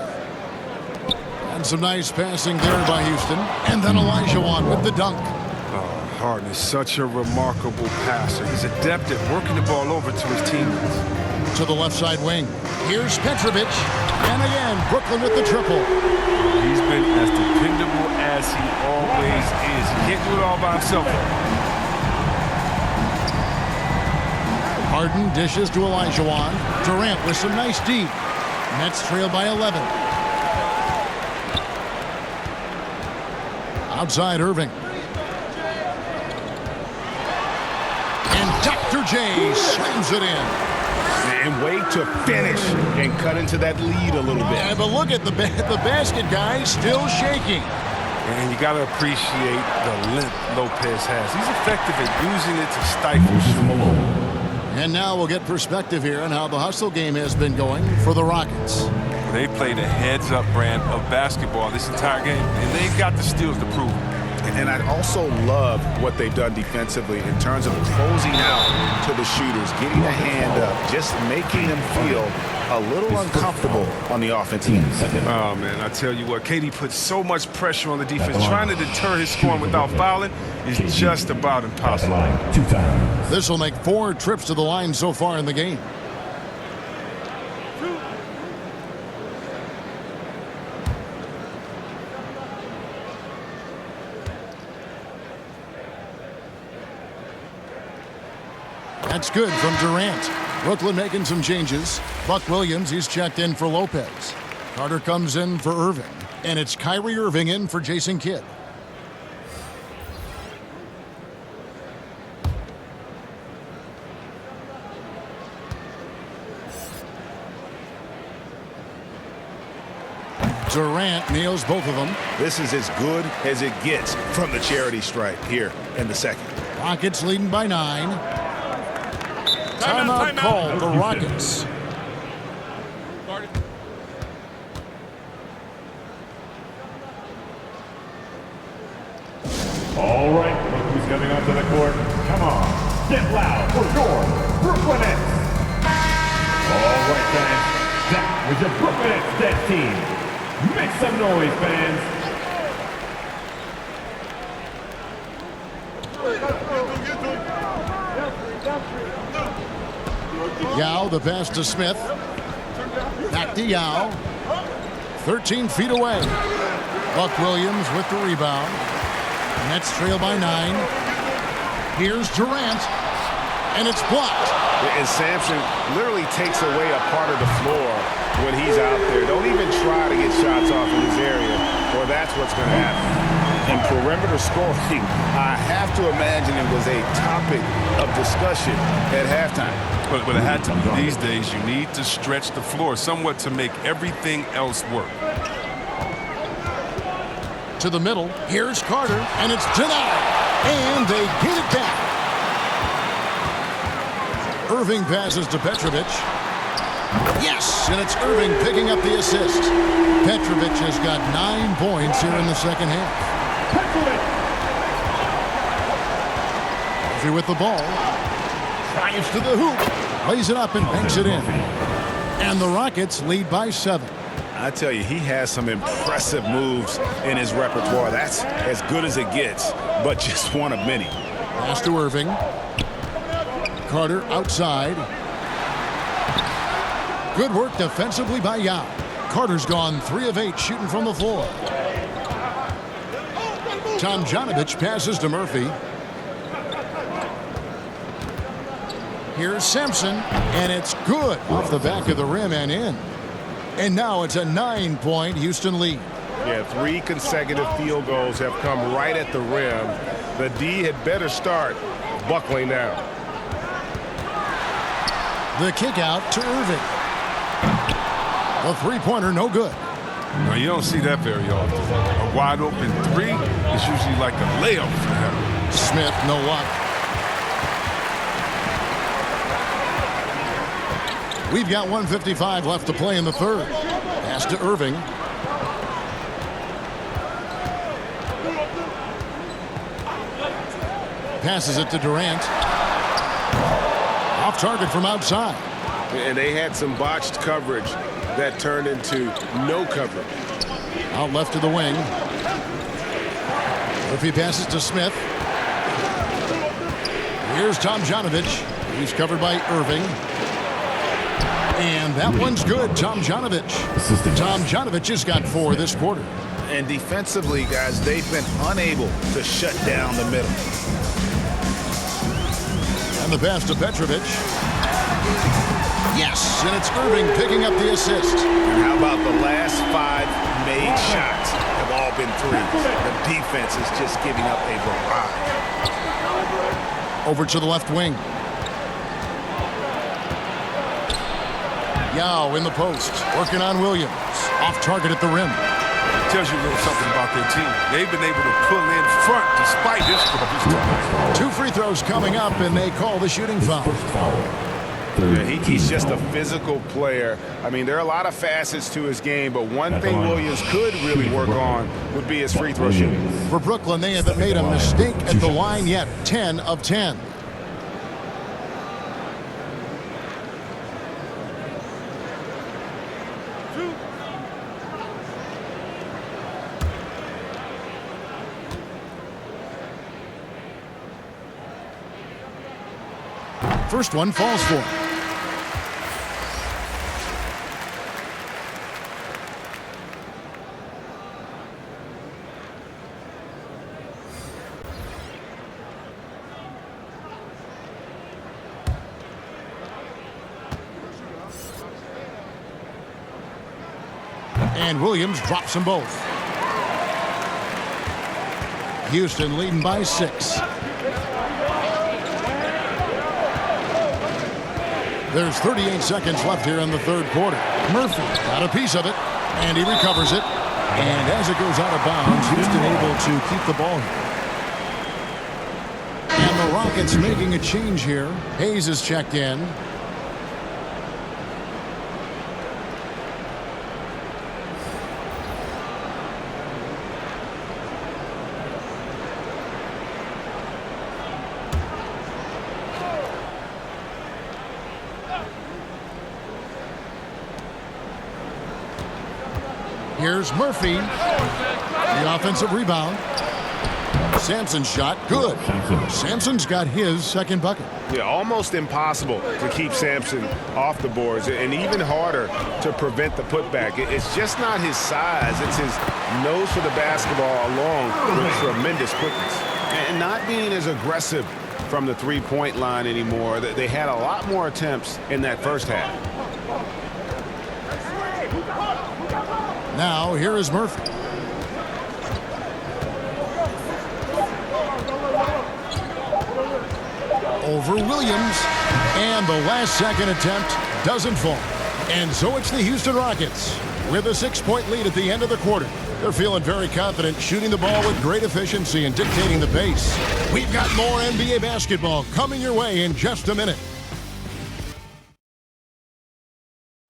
And some nice passing there by Houston. And then Olajuwon with the dunk. Oh, Harden is such a remarkable passer. He's adept at working the ball over to his teammates. To the left side wing. Here's Petrovic. And again, Brooklyn with the triple. He's been as dependable as he always is. He can't do it all by himself. Harden dishes to Olajuwon. Durant with some nice deep. Nets trail by 11. Outside Irving. And Dr. J slams it in. And wait to finish and cut into that lead a little bit. Yeah, but look at the basket, guys, still shaking. And you got to appreciate the length Lopez has. He's effective at using it to stifle. And now we'll get perspective here on how the hustle game has been going for the Rockets. They played a heads-up brand of basketball this entire game, and they've got the steals to prove it. And I also love what they've done defensively in terms of closing out to the shooters, getting a hand up, just making them feel a little uncomfortable on the offensive end. Oh, man, I tell you what, KD puts so much pressure on the defense. Trying to deter his scoring without fouling is just about impossible. This will make 4 trips to the line so far in the game. That's good from Durant. Brooklyn making some changes. Buck Williams, he's checked in for Lopez. Carter comes in for Irving. And it's Kyrie Irving in for Jason Kidd. Durant nails both of them. This is as good as it gets from the charity stripe here in the second. Rockets leading by 9. Timeout called the Rockets. All right, look who's coming onto the court. Come on, get loud for your Brooklyn Nets. All right, fans, that was your Brooklyn Nets Dead team. Make some noise, fans. Yao, the pass to Smith. Back to Yao. 13 feet away. Buck Williams with the rebound. Nets trail by 9. Here's Durant. And it's blocked. And Sampson literally takes away a part of the floor when he's out there. Don't even try to get shots off in his area, or that's what's going to happen. In perimeter scoring, I have to imagine it was a topic of discussion at halftime. But it had to be. These days, you need to stretch the floor somewhat to make everything else work. To the middle. Here's Carter, and it's denied. And they get it back. Irving passes to Petrovic. Yes, and it's Irving picking up the assist. Petrovic has got 9 points here in the second half. Murphy with the ball. Drives to the hoop. Lays it up and banks it in. And the Rockets lead by 7. I tell you, he has some impressive moves in his repertoire. That's as good as it gets, but just one of many. Pass to Irving. Carter outside. Good work defensively by Yao. Carter's gone 3 of 8 shooting from the floor. Tomjanovich passes to Murphy. Here's Sampson, and it's good off the back of the rim and in. And now it's a 9-point Houston lead. Yeah, 3 consecutive field goals have come right at the rim. The D had better start buckling down. The kick out to Irving. The three-pointer, no good. No, you don't see that very often. A wide open three is usually like a layup for him. Smith, no luck. We've got 1:55 left to play in the third. Pass to Irving. Passes it to Durant. Off target from outside. And they had some botched coverage that turned into no coverage. Out left to the wing. Murphy passes to Smith. Here's Tomjanovich. He's covered by Irving. And that one's good. Tomjanovich. Tomjanovich has got 4 this quarter. And defensively, guys, they've been unable to shut down the middle. And the pass to Petrovic. Yes, and it's Irving picking up the assist. And how about the last 5 made shots have all been threes? The defense is just giving up a barrage. Over to the left wing. Yao in the post, working on Williams. Off target at the rim. Tells you a little something about their team. They've been able to pull in front despite his struggles tonight. 2 free throws coming up, and they call the shooting foul. Yeah, he's just a physical player. I mean, there are a lot of facets to his game, but one thing Williams could really work on would be his free throw shooting. For Brooklyn, they haven't made a mistake at the line yet. 10 of 10. First one falls for him. And Williams drops them both. Houston leading by 6. There's 38 seconds left here in the third quarter. Murphy got a piece of it, and he recovers it. And as it goes out of bounds, Houston able to keep the ball here. And the Rockets making a change here. Hayes is checked in. Here's Murphy. The offensive rebound. Sampson's shot, good. Sampson's got his second bucket. Yeah, almost impossible to keep Sampson off the boards, and even harder to prevent the putback. It's just not his size. It's his nose for the basketball along with tremendous quickness. And not being as aggressive from the three-point line anymore. They had a lot more attempts in that first half. Now, here is Murphy. Over Williams. And the last second attempt doesn't fall. And so it's the Houston Rockets with a 6-point lead at the end of the quarter. They're feeling very confident, shooting the ball with great efficiency and dictating the pace. We've got more NBA basketball coming your way in just a minute.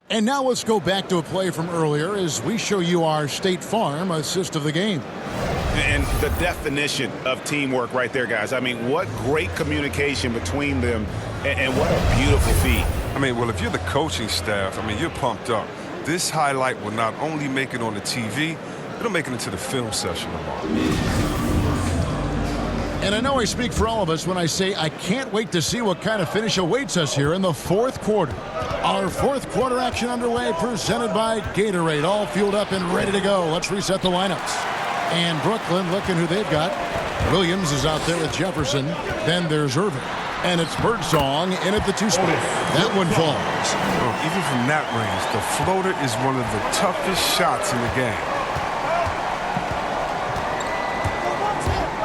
And now let's go back to a play from earlier as we show you our State Farm assist of the game. And the definition of teamwork right there, guys. I mean, what great communication between them, and what a beautiful feed. I mean, well, if you're the coaching staff, I mean, you're pumped up. This highlight will not only make it on the TV, it'll make it into the film session tomorrow. And I know I speak for all of us when I say I can't wait to see what kind of finish awaits us here in the fourth quarter. Our fourth quarter action underway, presented by Gatorade, all fueled up and ready to go. Let's reset the lineups. And Brooklyn, looking who they've got. Williams is out there with Jefferson. Then there's Irving. And it's Birdsong in at the 2 spot. That one falls. Well, even from that range, the floater is one of the toughest shots in the game.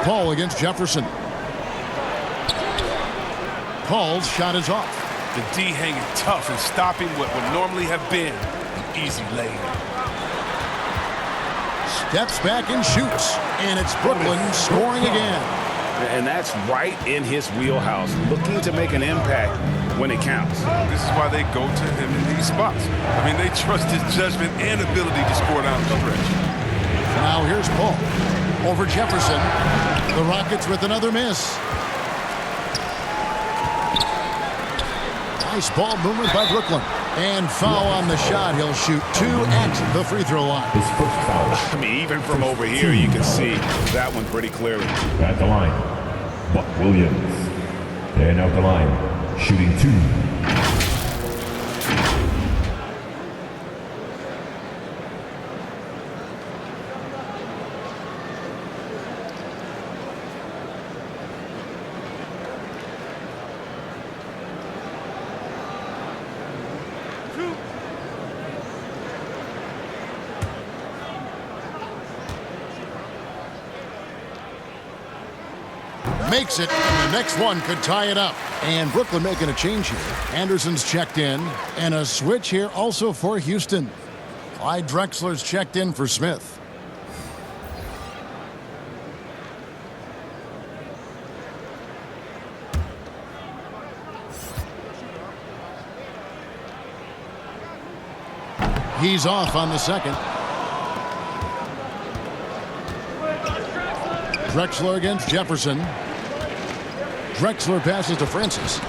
Paul against Jefferson. Paul's shot is off. The D hanging tough and stopping what would normally have been an easy layup. Steps back and shoots. And it's Brooklyn scoring again. And that's right in his wheelhouse, looking to make an impact when it counts. This is why they go to him in these spots. I mean, they trust his judgment and ability to score down the stretch. Now here's Paul over Jefferson. The Rockets with another miss. Nice ball movement by Brooklyn. And foul on the shot. He'll shoot 2 at the free throw line. His first foul. I mean, even from over here, you can see that one pretty clearly. At the line, Buck Williams. And out the line, shooting 2. Makes it, and the next one could tie it up. And Brooklyn making a change here. Anderson's checked in, and a switch here also for Houston. Clyde Drexler's checked in for Smith. He's off on the second. Drexler against Jefferson. Drexler passes to Francis.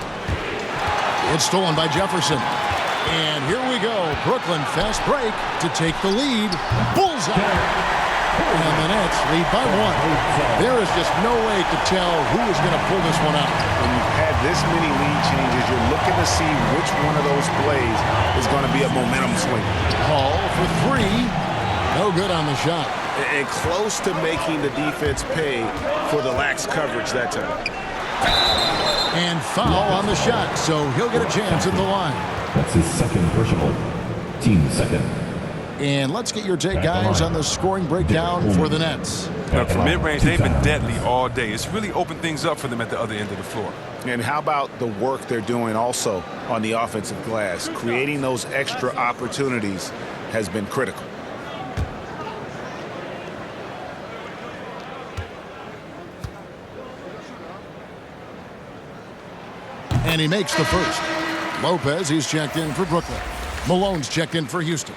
It's stolen by Jefferson. And here we go. Brooklyn fast break to take the lead. Bullseye. And the Nets lead by 1. There is just no way to tell who is going to pull this one out. When you've had this many lead changes, you're looking to see which one of those plays is going to be a momentum swing. Paul for 3. No good on the shot. And close to making the defense pay for the lax coverage that time. And foul on the shot, so he'll get a chance at the line. That's his second personal. Team second. And let's get your take, guys, on the scoring breakdown for the Nets. Now, from mid-range, they've been deadly all day. It's really opened things up for them at the other end of the floor. And how about the work they're doing also on the offensive glass? Creating those extra opportunities has been critical. And he makes the first. Lopez, he's checked in for Brooklyn. Malone's checked in for Houston.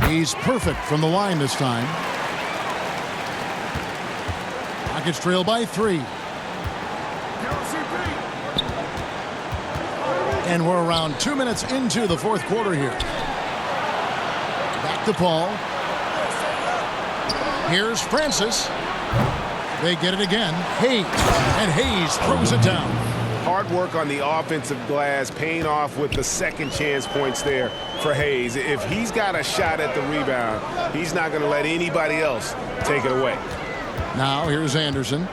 He's perfect from the line this time. Rockets trail by 3. And we're around 2 minutes into the fourth quarter here. Back to Paul. Here's Francis. They get it again. Hayes. And Hayes throws it down. Hard work on the offensive glass, paying off with the second chance points there for Hayes. If he's got a shot at the rebound, he's not going to let anybody else take it away. Now here's Anderson.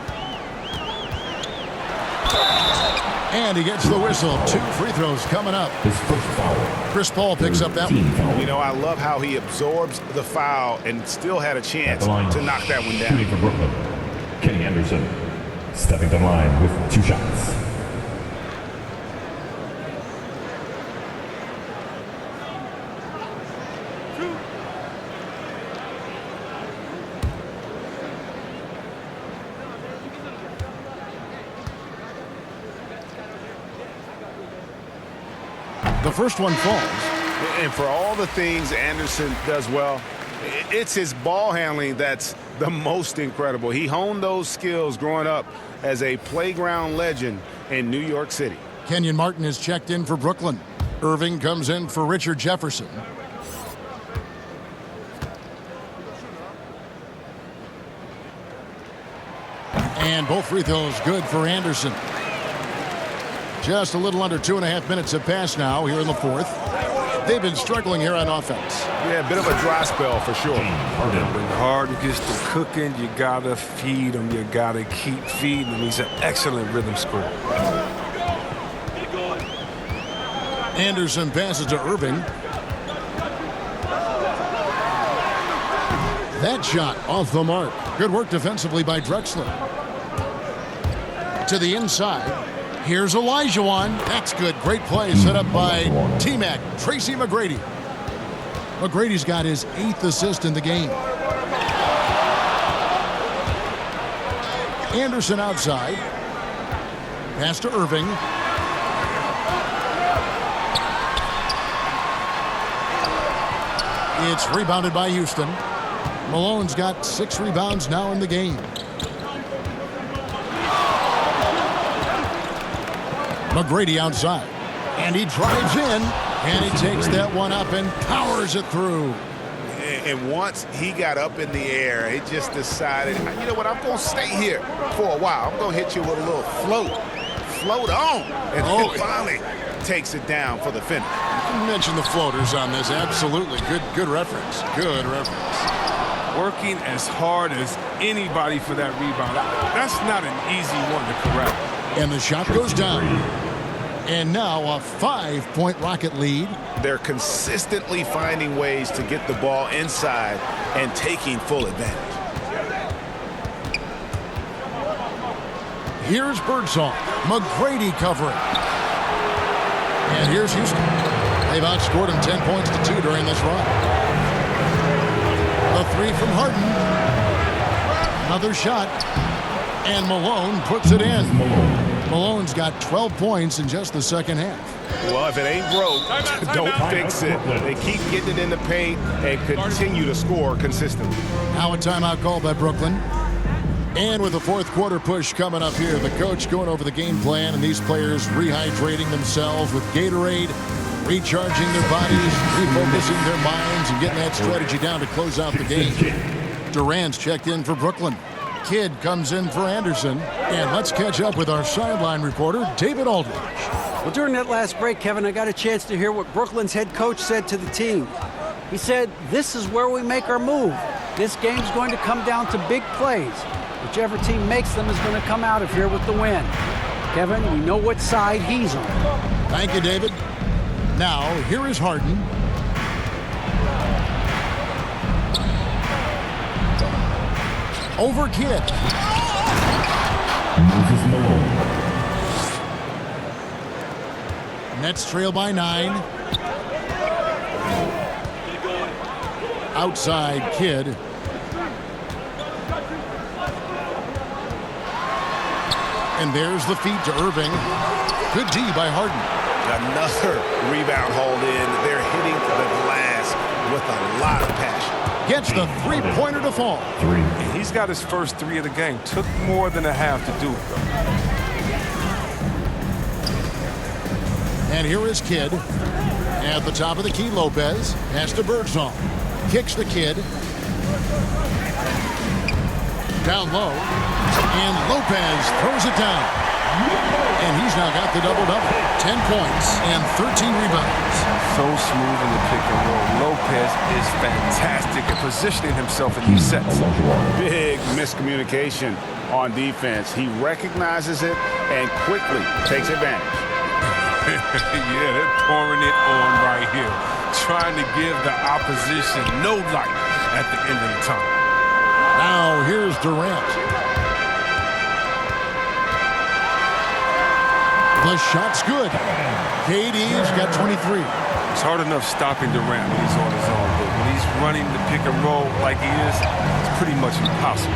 And he gets the whistle. 2 free throws coming up. His first foul. Chris Paul picks up that one. You know, I love how he absorbs the foul and still had a chance to knock that one down. Shooting for Brooklyn, Kenny Anderson, stepping to the line with 2 shots. The first one falls. And for all the things Anderson does well, it's his ball handling that's the most incredible. He honed those skills growing up as a playground legend in New York City. Kenyon Martin is checked in for Brooklyn. Irving comes in for Richard Jefferson. And both free throws good for Anderson. Just a little under 2.5 minutes have passed now here in the fourth. They've been struggling here on offense. Yeah, a bit of a dry spell for sure. When Harden gets to cooking, you got to feed him. You got to keep feeding him. He's an excellent rhythm scorer. Anderson passes to Irving. That shot off the mark. Good work defensively by Drexler. To the inside. Here's Olajuwon. That's good. Great play set up by T-Mac, Tracy McGrady. McGrady's got his 8th assist in the game. Anderson outside. Pass to Irving. It's rebounded by Houston. Malone's got 6 rebounds now in the game. McGrady outside. And he drives in. And he takes that one up and powers it through. And once he got up in the air, he just decided, you know what, I'm going to stay here for a while. I'm going to hit you with a little float. Float on. And then finally takes it down for the finish. You mentioned the floaters on this. Absolutely. Good reference. Good reference. Working as hard as anybody for that rebound. That's not an easy one to correct. And the shot goes down. And now a 5-point Rocket lead. They're consistently finding ways to get the ball inside and taking full advantage. Here's Birdsong. McGrady covering. And here's Houston. They've outscored him 10 points to 2 during this run. The 3 from Harden. Another shot. And Malone puts it in. Malone's got 12 points in just the second half. Well, if it ain't broke, don't fix it. They keep getting it in the paint and continue to score consistently. Now a timeout called by Brooklyn. And with the fourth quarter push coming up here, the coach going over the game plan and these players rehydrating themselves with Gatorade, recharging their bodies, refocusing their minds, and getting that strategy down to close out the game. Durant's checked in for Brooklyn. Kidd comes in for Anderson. And let's catch up with our sideline reporter, David Aldridge. Well, during that last break, Kevin, I got a chance to hear what Brooklyn's head coach said to the team. He said, this is where we make our move. This game's going to come down to big plays. Whichever team makes them is going to come out of here with the win. Kevin, we know what side he's on. Thank you, David. Now, here is Harden. Over Kidd. Nets trail by 9. Outside Kidd. And there's the feed to Irving. Good D by Harden. Another rebound hauled in. They're hitting the glass with a lot of passion. Gets the three-pointer to fall. And he's got his first 3 of the game. Took more than a half to do it, though. And here is Kidd. At the top of the key, Lopez. Pass to Birdsong. Kicks the Kidd. Down low. And Lopez throws it down. And he's now got the double-double. 10 points and 13 rebounds. So smooth in the pick and roll. Lopez is fantastic at positioning himself in these sets. Big miscommunication on defense. He recognizes it and quickly takes advantage. Yeah, they're pouring it on right here. Trying to give the opposition no light at the end of the tunnel. Now here's Durant. The shot's good. KD's got 23. It's hard enough stopping Durant when he's on his own, but when he's running the pick and roll like he is, it's pretty much impossible.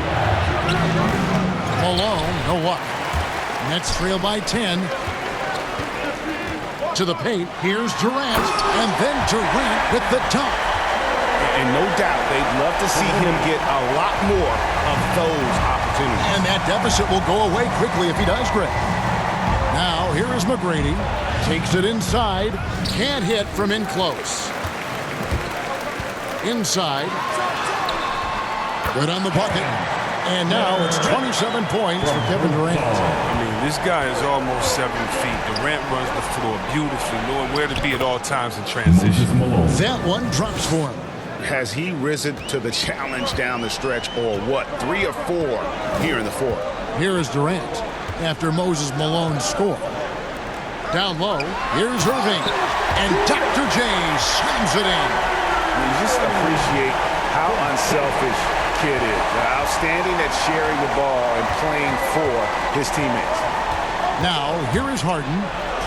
Malone, no luck. Nets trail by 10. To the paint, here's Durant, and then Durant with the dunk. And no doubt, they'd love to see him get a lot more of those opportunities. And that deficit will go away quickly if he does, Greg. Now, here is McGrady. Takes it inside. Can't hit from in close. Inside. Good on the bucket. And now it's 27 points for Kevin Durant. I mean, this guy is almost 7 feet. Durant runs the floor beautifully, knowing where to be at all times in transition. That one drops for him. Has he risen to the challenge down the stretch, or what? 3 or 4 here in the fourth. Here is Durant after Moses Malone scored. Down low, here's Irving. And Dr. J slams it in. You just appreciate how unselfish Kidd is. Outstanding at sharing the ball and playing for his teammates. Now, here is Harden.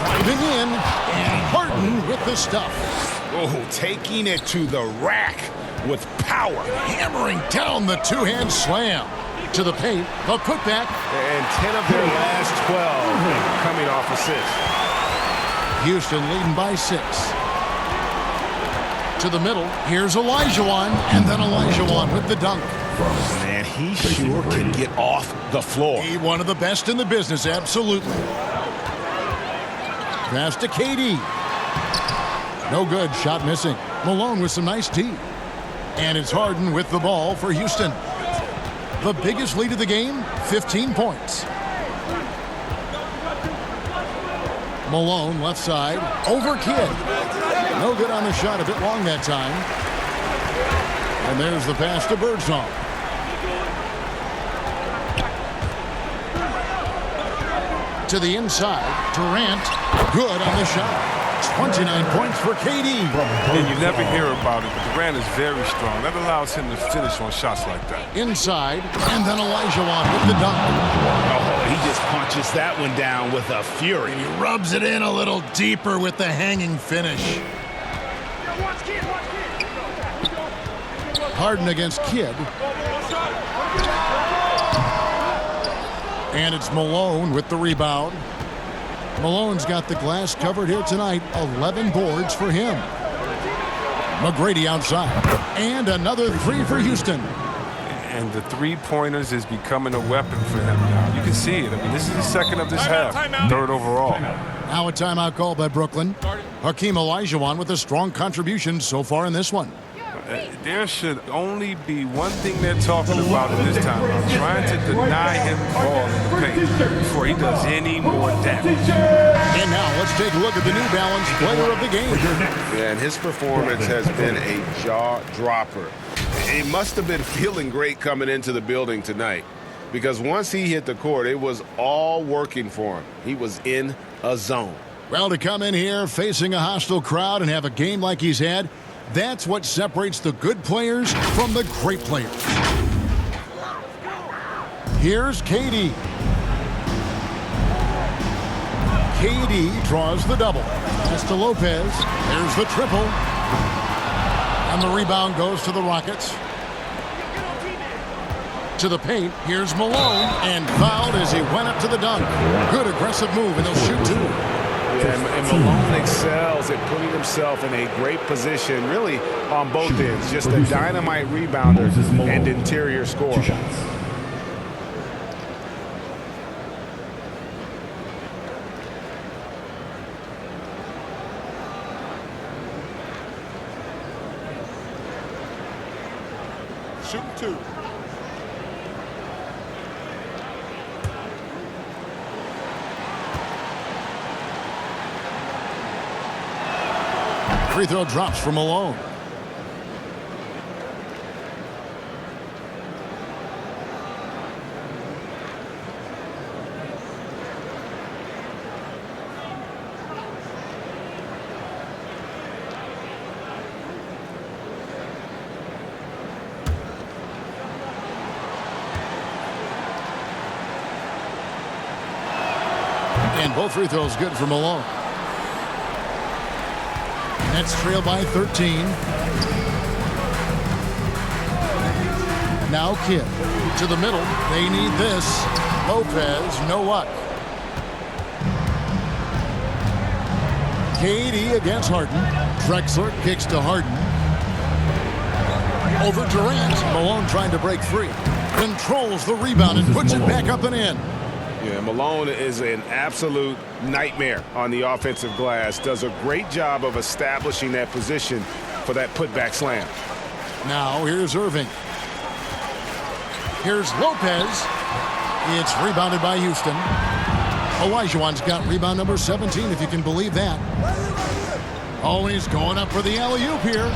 Driving in, and Harden with the stuff. Oh, taking it to the rack with power. Hammering down the two-hand slam. To the paint, the putback. And 10 of their last 12 coming off assists. Houston leading by 6. To the middle, here's Olajuwon, and then Olajuwon with the dunk. Man, he sure can get off the floor. He one of the best in the business, absolutely. Pass to KD. No good, shot missing. Malone with some nice D. And it's Harden with the ball for Houston. The biggest lead of the game, 15 points. Malone, left side, over Kidd. No good on the shot, a bit long that time. And there's the pass to Birdsong. To the inside, Durant, good on the shot. 29 points for KD. And you never hear about it, but Durant is very strong. That allows him to finish on shots like that. Inside, and then Olajuwon with the dunk. Oh, he just punches that one down with a fury. He rubs it in a little deeper with the hanging finish. Harden against Kidd. And it's Malone with the rebound. Malone's got the glass covered here tonight. 11 boards for him. McGrady outside. And another three for Houston. And the three-pointers is becoming a weapon for him now. You can see it. I mean, this is the second of this half. Third overall. Now a timeout called by Brooklyn. Hakeem Olajuwon with a strong contribution so far in this one. There should only be one thing they're talking about in this time. Trying to deny him ball in the paint before he does any more damage. And now let's take a look at the New Balance player of the game. Yeah, and his performance has been a jaw-dropper. He must have been feeling great coming into the building tonight because once he hit the court, it was all working for him. He was in a zone. Well, to come in here facing a hostile crowd and have a game like he's had, that's what separates the good players from the great players. Here's KD. KD draws the double. Pass to Lopez. There's the triple. And the rebound goes to the Rockets. To the paint. Here's Malone. And fouled as he went up to the dunk. Good aggressive move, and he'll shoot two. And Malone excels at putting himself in a great position, really on both ends. Just a dynamite rebounder and interior scorer. 2 shots. Shoot two. Free throw drops for Malone. And both free throws good for Malone. Nets trail by 13. Now Kidd to the middle. They need this. Lopez, no luck. KD against Harden. Drexler kicks to Harden. Over Durant. Malone trying to break free. Controls the rebound and puts it back up and in. Yeah, Malone is an absolute nightmare on the offensive glass. Does a great job of establishing that position for that putback slam. Now here's Irving. Here's Lopez. It's rebounded by Houston. Olajuwon's got rebound number 17, if you can believe that. Oh, and he's going up for the alley-oop here.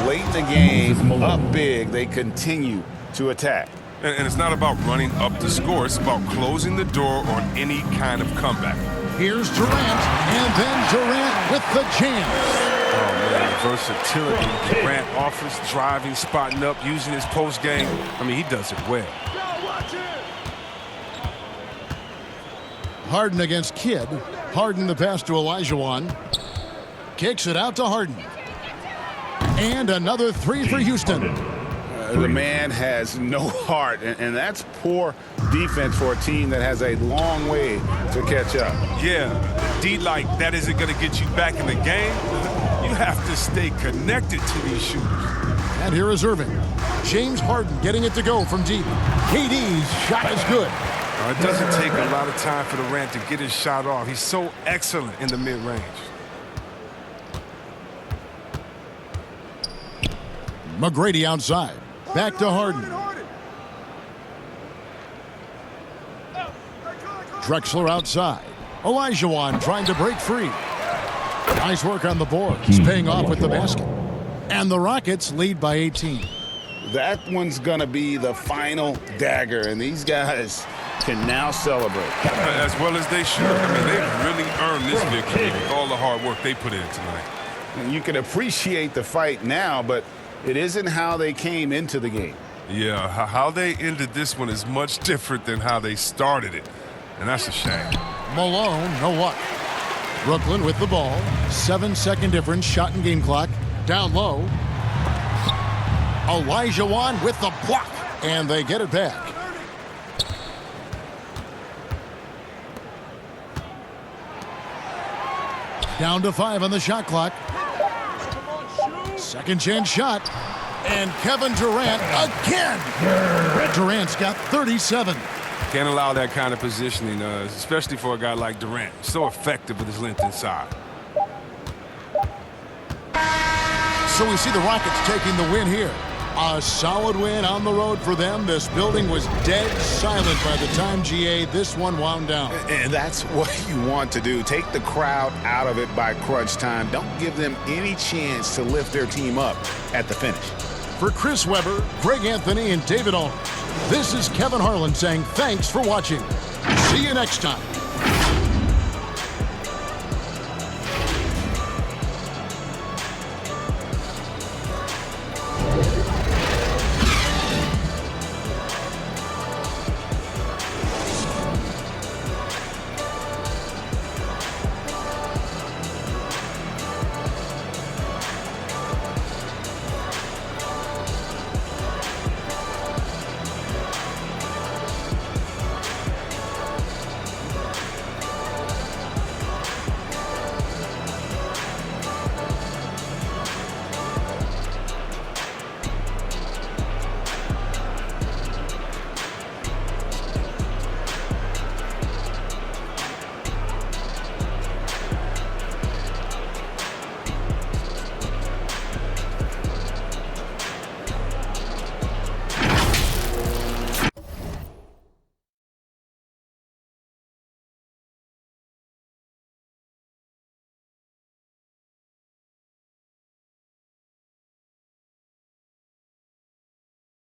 Late in the game, up big, they continue to attack. And it's not about running up the score. It's about closing the door on any kind of comeback. Here's Durant, and then Durant with the jam. Oh, man, versatility Durant offers, driving, spotting up, using his post game. I mean, he does it well. Harden against Kidd. Harden the pass to Olajuwon. Kicks it out to Harden. And another three for Houston. The man has no heart, and that's poor defense for a team that has a long way to catch up. Yeah, D like that isn't going to get you back in the game. You have to stay connected to these shooters. And here is Irving. James Harden getting it to go from deep. KD's shot is good. It doesn't take a lot of time for Durant to get his shot off. He's so excellent in the mid-range. McGrady outside. Back to Harden. Drexler outside. Olajuwon trying to break free. Nice work on the boards. Paying off with the basket. And the Rockets lead by 18. That one's going to be the final dagger, and these guys can now celebrate. As well as they should. I mean, they've really earned this victory with all the hard work they put in tonight. And you can appreciate the fight now, but it isn't how they came into the game. Yeah, how they ended this one is much different than how they started it, and that's a shame. Malone, no luck. Brooklyn with the ball. 7-second difference, shot and game clock. Down low. Olajuwon with the block, and they get it back. Down to 5 on the shot clock. Second chance shot. And Kevin Durant again. Durant's got 37. Can't allow that kind of positioning, especially for a guy like Durant. So effective with his length inside. So we see the Rockets taking the win here. A solid win on the road for them. This building was dead silent by the time, GA, this one wound down. And that's what you want to do. Take the crowd out of it by crunch time. Don't give them any chance to lift their team up at the finish. For Chris Webber, Greg Anthony, and David Aldridge, this is Kevin Harlan saying thanks for watching. See you next time.